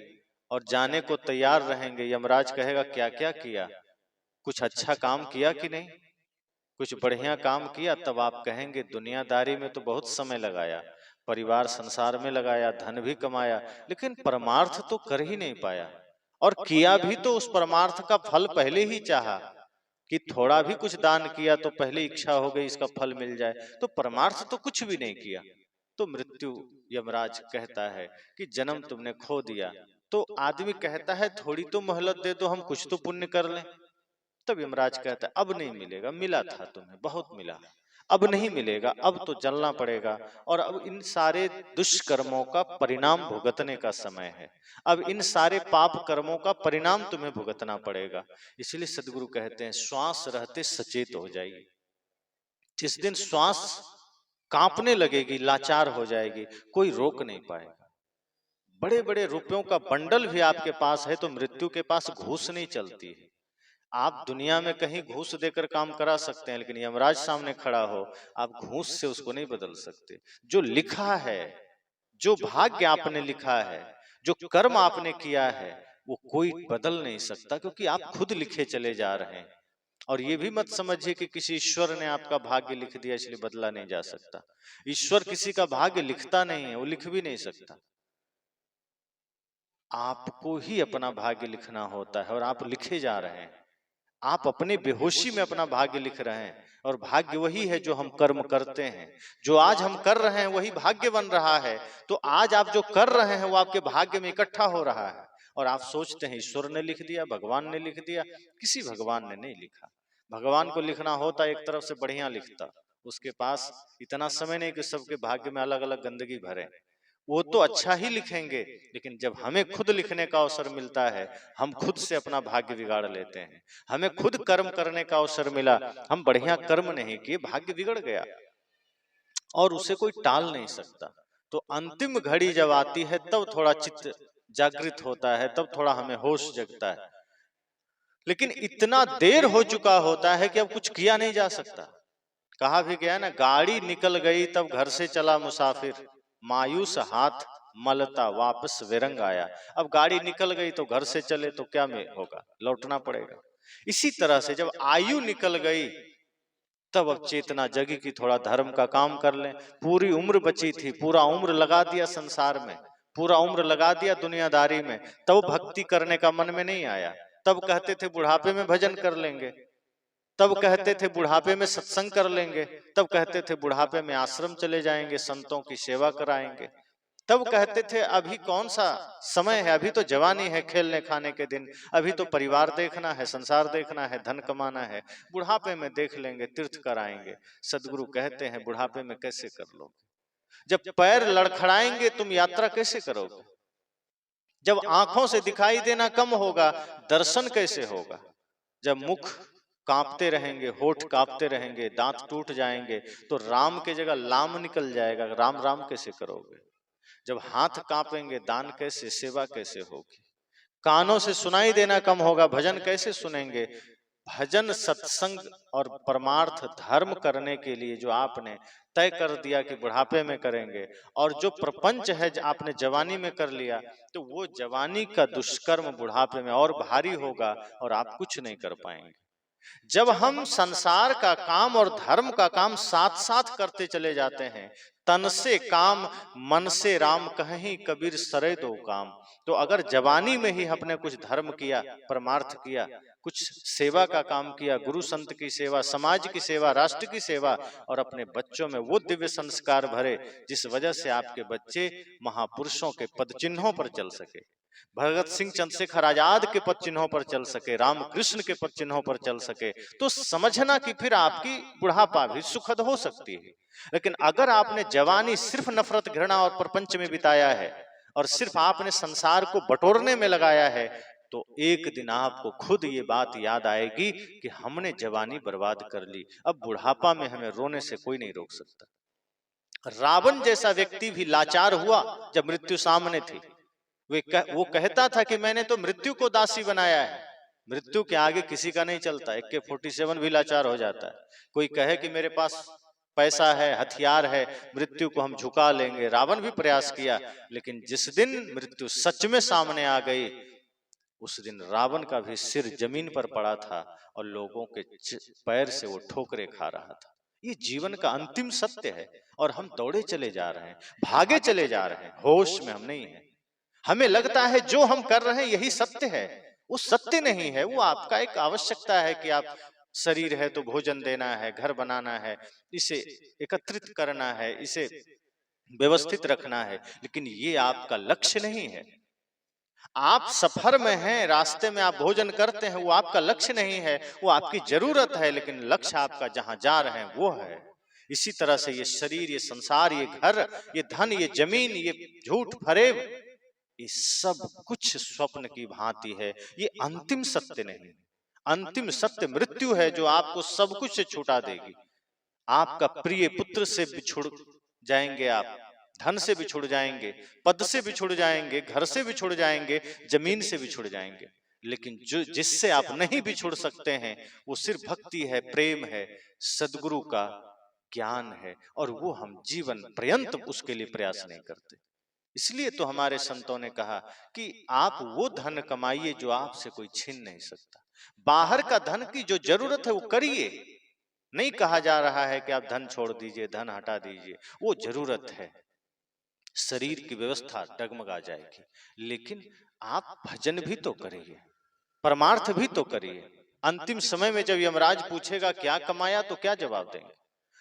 और जाने को तैयार रहेंगे, यमराज कहेगा क्या क्या किया, कुछ अच्छा काम किया कि नहीं, कुछ बढ़िया काम किया, तब आप कहेंगे दुनियादारी में तो बहुत समय लगाया, परिवार संसार में लगाया, धन भी कमाया, लेकिन परमार्थ तो कर ही नहीं पाया, और किया भी तो उस परमार्थ का फल पहले ही चाहा कि थोड़ा भी कुछ दान किया तो पहले इच्छा हो गई इसका फल मिल जाए, तो परमार्थ तो कुछ भी नहीं किया। तो मृत्यु यमराज कहता है कि जन्म तुमने खो दिया, तो आदमी कहता है थोड़ी तो मोहलत दे दो, हम कुछ तो पुण्य कर लें। तब यमराज कहता है अब नहीं मिलेगा, मिला था तुम्हें, बहुत मिला, अब नहीं मिलेगा, अब तो जलना पड़ेगा, और अब इन सारे दुष्कर्मों का परिणाम भुगतने का समय है, अब इन सारे पाप कर्मों का परिणाम तुम्हें भुगतना पड़ेगा। इसलिए सदगुरु कहते हैं श्वास रहते सचेत हो जाइए। जिस दिन श्वास कांपने लगेगी, लाचार हो जाएगी, कोई रोक नहीं पाएगा। बड़े बड़े रुपयों का बंडल भी आपके पास है तो मृत्यु के पास घूस नहीं चलती है। आप दुनिया में कहीं घूस देकर काम करा सकते हैं, लेकिन यमराज सामने खड़ा हो, आप घूस से उसको नहीं बदल सकते। जो लिखा है, जो भाग्य आपने लिखा है, जो कर्म आपने किया है, वो कोई बदल नहीं सकता, क्योंकि आप खुद लिखे चले जा रहे हैं। और ये भी मत समझिए कि किसी ईश्वर ने आपका भाग्य लिख दिया इसलिए बदला नहीं जा सकता। ईश्वर किसी का भाग्य लिखता नहीं है, वो लिख भी नहीं सकता। आपको ही अपना भाग्य लिखना होता है और आप लिखे जा रहे हैं। आप अपने बेहोशी में अपना भाग्य लिख रहे हैं और भाग्य वही है जो हम कर्म करते हैं। जो आज हम कर रहे हैं वही भाग्य बन रहा है। तो आज आप जो कर रहे हैं वो आपके भाग्य में इकट्ठा हो रहा है। और आप सोचते हैं ईश्वर ने लिख दिया, भगवान ने लिख दिया। किसी भगवान ने नहीं लिखा। भगवान को लिखना होता एक तरफ से बढ़िया लिखता। उसके पास इतना समय नहीं कि सबके भाग्य में अलग अलग गंदगी भरे। वो तो अच्छा ही लिखेंगे, लेकिन जब हमें खुद लिखने का अवसर मिलता है हम खुद से अपना भाग्य बिगाड़ लेते हैं। हमें खुद कर्म करने का अवसर मिला, हम बढ़िया कर्म नहीं किए, भाग्य बिगड़ गया और उसे कोई टाल नहीं सकता। तो अंतिम घड़ी जब आती है तब थोड़ा चित्त जागृत होता है, तब थोड़ा हमें होश जगता है। लेकिन इतना देर हो चुका होता है कि अब कुछ किया नहीं जा सकता। कहा भी गया ना, गाड़ी निकल गई तब घर से चला मुसाफिर, मायूस हाथ मलता वापस विरंग आया। अब गाड़ी निकल गई तो घर से चले तो क्या में होगा, लौटना पड़ेगा। इसी तरह से जब आयु निकल गई तब अब चेतना जगी कि थोड़ा धर्म का काम कर लें। पूरी उम्र बची थी, पूरा उम्र लगा दिया संसार में, पूरा उम्र लगा दिया दुनियादारी में, तब भक्ति करने का मन में नहीं आया। तब कहते थे बुढ़ापे में भजन कर लेंगे, तब कहते थे बुढ़ापे में सत्संग कर लेंगे, तब कहते थे बुढ़ापे में आश्रम चले जाएंगे, संतों की सेवा कराएंगे। तब कहते थे अभी कौन सा समय है, अभी तो जवानी है, खेलने खाने के दिन, अभी तो परिवार देखना है, संसार देखना है, धन कमाना है, बुढ़ापे में देख लेंगे, तीर्थ कराएंगे। सदगुरु कहते हैं बुढ़ापे में कैसे कर लोगे? जब पैर लड़खड़ाएंगे तुम यात्रा कैसे करोगे? जब आंखों से दिखाई देना कम होगा दर्शन कैसे होगा? जब मुख कांपते रहेंगे, होठ कांपते रहेंगे, दांत टूट जाएंगे तो राम के जगह लाम निकल जाएगा, राम राम कैसे करोगे? जब हाथ कांपेंगे दान कैसे, सेवा कैसे होगी? कानों से सुनाई देना कम होगा, भजन कैसे सुनेंगे? भजन सत्संग और परमार्थ धर्म करने के लिए जो आपने तय कर दिया कि बुढ़ापे में करेंगे, और जो प्रपंच है आपने जवानी में कर लिया, तो वो जवानी का दुष्कर्म बुढ़ापे में और भारी होगा और आप कुछ नहीं कर पाएंगे। जब हम संसार का काम और धर्म का काम साथ साथ करते चले जाते हैं, तन से काम मन से राम कहीं कबीर सरे दो काम। तो अगर जवानी में ही हमने कुछ धर्म किया, परमार्थ किया, कुछ सेवा का काम किया, गुरु संत की सेवा, समाज की सेवा, राष्ट्र की सेवा, और अपने बच्चों में वो दिव्य संस्कार भरे जिस वजह से आपके बच्चे महापुरुषों के पद चिन्हों पर चल सके, भगत सिंह चंद्रशेखर आजाद के पद चिन्हों पर चल सके, रामकृष्ण के पद चिन्हों पर चल सके, तो समझना कि फिर आपकी बुढ़ापा भी सुखद हो सकती है। लेकिन अगर आपने जवानी सिर्फ नफरत, घृणा और प्रपंच में बिताया है और सिर्फ आपने संसार को बटोरने में लगाया है, तो एक दिन आपको खुद ये बात याद आएगी कि हमने जवानी बर्बाद कर ली, अब बुढ़ापा में हमें रोने से कोई नहीं रोक सकता। रावण जैसा व्यक्ति भी लाचार हुआ जब मृत्यु सामने थी। वो कहता था कि मैंने तो मृत्यु को दासी बनाया है। मृत्यु के आगे किसी का नहीं चलता, AK-47 भी लाचार हो जाता है। कोई कहे कि मेरे पास पैसा है, हथियार है, मृत्यु को हम झुका लेंगे, रावण भी प्रयास किया, लेकिन जिस दिन मृत्यु सच में सामने आ गई उस दिन रावण का भी सिर जमीन पर पड़ा था और लोगों के पैर से वो ठोकरे खा रहा था। ये जीवन का अंतिम सत्य है और हम दौड़े चले जा रहे हैं, भागे चले जा रहे हैं, होश में हम नहीं है। हमें लगता है जो हम कर रहे हैं यही सत्य है, वो सत्य नहीं है। वो आपका एक आवश्यकता है कि आप, शरीर है तो भोजन देना है, घर बनाना है, इसे एकत्रित करना है, इसे व्यवस्थित रखना है, लेकिन ये आपका लक्ष्य नहीं है। आप सफर में हैं, रास्ते में आप भोजन करते हैं, वो आपका लक्ष्य नहीं है, वो आपकी जरूरत है, लेकिन लक्ष्य आपका जहां जा रहे हैं वो है। इसी तरह से ये शरीर, ये संसार, ये घर, ये धन, ये जमीन, ये झूठ फरेब, ये सब कुछ स्वप्न की भांति है, ये अंतिम सत्य नहीं। अंतिम सत्य मृत्यु है जो आपको सब कुछ से छुटा देगी। आपका प्रिय पुत्र से बिछुड़ जाएंगे, आप धन से बिछुड़ जाएंगे, पद से बिछुड़ जाएंगे, घर से बिछुड़ जाएंगे, जमीन से बिछुड़ जाएंगे, लेकिन जो जिससे आप नहीं बिछुड़ सकते हैं वो सिर्फ भक्ति है, प्रेम है, सदगुरु का ज्ञान है, और वो हम जीवन पर्यंत उसके लिए प्रयास नहीं करते। इसलिए तो हमारे संतों ने कहा कि आप वो धन कमाइए जो आपसे कोई छीन नहीं सकता। बाहर का धन की जो जरूरत है वो करिए, नहीं कहा जा रहा है कि आप धन छोड़ दीजिए, धन हटा दीजिए, वो जरूरत है। शरीर की व्यवस्था डगमगा जाएगी। लेकिन आप भजन भी तो करिए, परमार्थ भी तो करिए। अंतिम समय में जब यमराज पूछेगा क्या कमाया, तो क्या जवाब देंगे?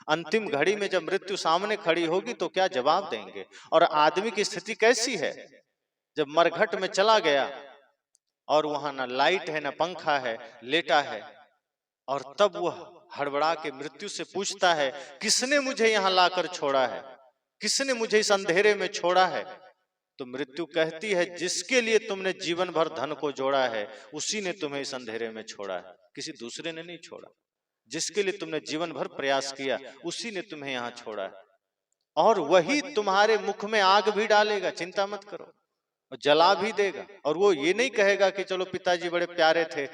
अंतिम घड़ी में जब मृत्यु सामने खड़ी होगी तो क्या जवाब देंगे? और आदमी की स्थिति कैसी है जब मरघट में चला गया और वहां ना लाइट है, ना पंखा है, लेटा है, और तब वह हड़बड़ा के मृत्यु से पूछता है, किसने मुझे यहां लाकर छोड़ा है, किसने मुझे इस अंधेरे में छोड़ा है? तो मृत्यु कहती है, जिसके लिए तुमने जीवन भर धन को जोड़ा है, उसी ने तुम्हें इस अंधेरे में छोड़ा है, किसी दूसरे ने नहीं छोड़ा। जिसके लिए तुमने जीवन भर प्रयास किया, उसी ने तुम्हें यहां छोड़ा है, और वही तुम्हारे मुख में आग भी डालेगा, चिंता मत करो, और जला भी देगा। और वो ये नहीं कहेगा कि चलो पिताजी बड़े प्यारे थे,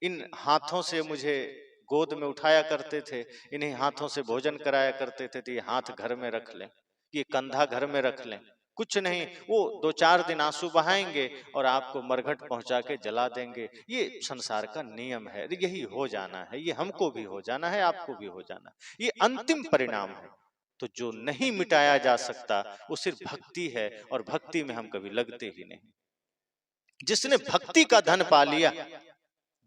इन हाथों से मुझे गोद में उठाया करते थे, इन्हीं हाथों से भोजन कराया करते थे, तो ये हाथ घर में रख लें, ये कंधा घर में रख लें, कुछ नहीं, वो 2-4 दिन आंसू बहाएंगे और आपको मरघट पहुंचा के जला देंगे। ये संसार का नियम है, यही हो जाना है, ये हमको भी हो जाना है, आपको भी हो जाना है, ये अंतिम परिणाम है। तो जो नहीं मिटाया जा सकता वो सिर्फ भक्ति है, और भक्ति में हम कभी लगते ही नहीं। जिसने भक्ति का धन पा लिया,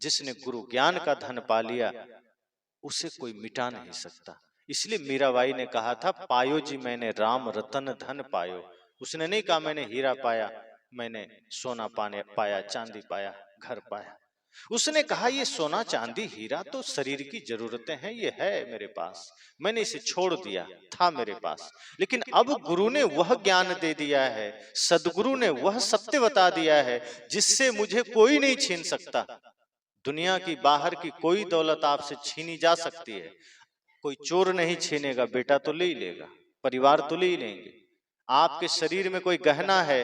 जिसने गुरु ज्ञान का धन पा लिया, उसे कोई मिटा नहीं सकता। इसलिए मीराबाई ने कहा था, पायो जी मैंने राम रतन धन पायो। उसने नहीं कहा मैंने हीरा पाया, मैंने सोना पाया, चांदी पाया, घर पाया। उसने कहा ये सोना चांदी हीरा तो शरीर की जरूरतें हैं, ये है मेरे पास, मैंने इसे छोड़ दिया, था मेरे पास, लेकिन अब गुरु ने वह ज्ञान दे दिया है, सदगुरु ने वह सत्य बता दिया है, जिससे मुझे कोई नहीं छीन सकता। दुनिया की बाहर की कोई दौलत आपसे छीनी जा सकती है, कोई चोर नहीं छीनेगा, बेटा तो ले ही लेगा, परिवार तो ले ही लेंगे। आपके शरीर में कोई गहना है,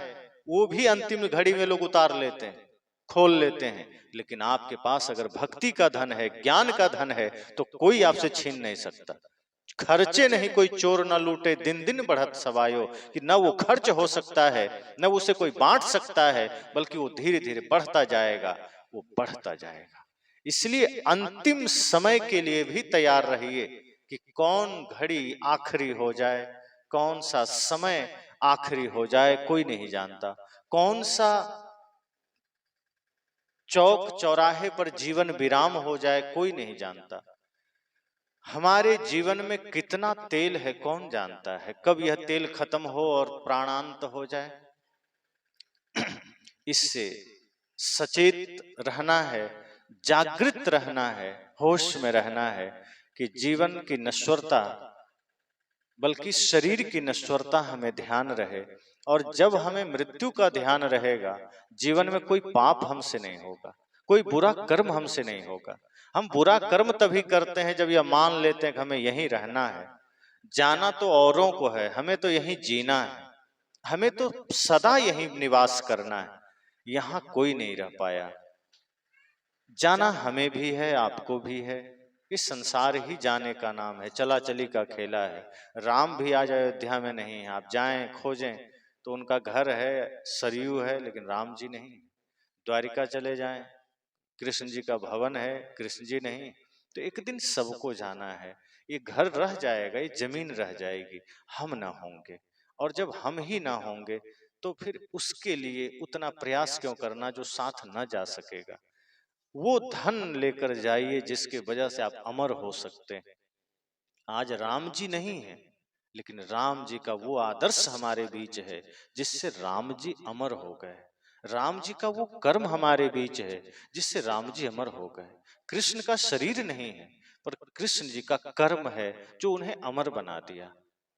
वो भी अंतिम घड़ी में लोग उतार लेते हैं, खोल लेते हैं, लेकिन आपके पास अगर भक्ति का धन है, ज्ञान का धन है, तो कोई आपसे छीन नहीं सकता। खर्चे नहीं कोई चोर न लूटे, दिन दिन बढ़त सवायो, कि न वो खर्च हो सकता है, न उसे कोई बांट सकता है, बल्कि वो धीरे धीरे बढ़ता जाएगा, वो बढ़ता जाएगा। इसलिए अंतिम समय के लिए भी तैयार रहिए कि कौन घड़ी आखिरी हो जाए, कौन सा समय आखिरी हो जाए, कोई नहीं जानता। कौन सा चौक चौराहे पर जीवन विराम हो जाए, कोई नहीं जानता। हमारे जीवन में कितना तेल है, कौन जानता है, कब यह तेल खत्म हो और प्राणांत हो जाए। इससे सचेत रहना है, जागृत रहना है, होश में रहना है कि जीवन की नश्वरता, बल्कि शरीर की नश्वरता हमें ध्यान रहे। और जब हमें मृत्यु का ध्यान रहेगा, जीवन में कोई पाप हमसे नहीं होगा, कोई बुरा कर्म हमसे नहीं होगा। हम बुरा कर्म तभी करते हैं जब यह मान लेते हैं कि हमें यहीं रहना है। जाना तो औरों को है, हमें तो यहीं जीना है, हमें तो सदा यहीं निवास करना है, यहां कोई नहीं रह पाया। जाना हमें भी है, आपको भी है, इस संसार ही जाने का नाम है, चला चली का खेला है। राम भी आज अयोध्या में नहीं है, आप जाएं खोजें तो उनका घर है, सरयू है, लेकिन राम जी नहीं। द्वारिका चले जाएं, कृष्ण जी का भवन है, कृष्ण जी नहीं। तो एक दिन सबको जाना है, ये घर रह जाएगा, ये जमीन रह जाएगी, हम ना होंगे। और जब हम ही ना होंगे तो फिर उसके लिए उतना प्रयास क्यों करना जो साथ न जा सकेगा। वो धन लेकर जाइए जिसके वजह से आप अमर हो सकते हैं। आज राम जी नहीं है, लेकिन राम जी का वो आदर्श हमारे बीच है जिससे राम जी अमर हो गए। राम जी का वो कर्म हमारे बीच है जिससे राम जी अमर हो गए। कृष्ण का शरीर नहीं है, पर कृष्ण जी का कर्म है जो उन्हें अमर बना दिया।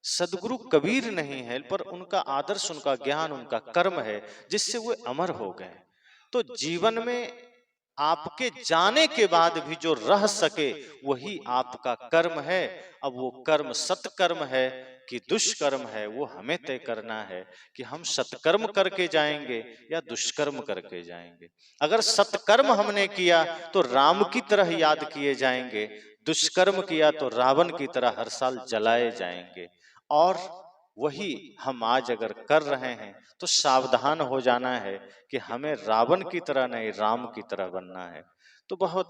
सदगुरु कबीर नहीं है, पर उनका आदर्श, उनका ज्ञान, उनका कर्म है जिससे वो अमर हो गए। तो जीवन में आपके जाने के बाद भी जो रह सके वही आपका कर्म है। अब वो कर्म सत्कर्म है कि दुष्कर्म है, वो हमें तय करना है कि हम सत्कर्म करके जाएंगे या दुष्कर्म करके जाएंगे। अगर सत्कर्म हमने किया तो राम की तरह याद किए जाएंगे, दुष्कर्म किया तो रावण की तरह हर साल जलाए जाएंगे। और वही हम आज अगर कर रहे हैं तो सावधान हो जाना है कि हमें रावण की तरह नहीं, राम की तरह बनना है। तो बहुत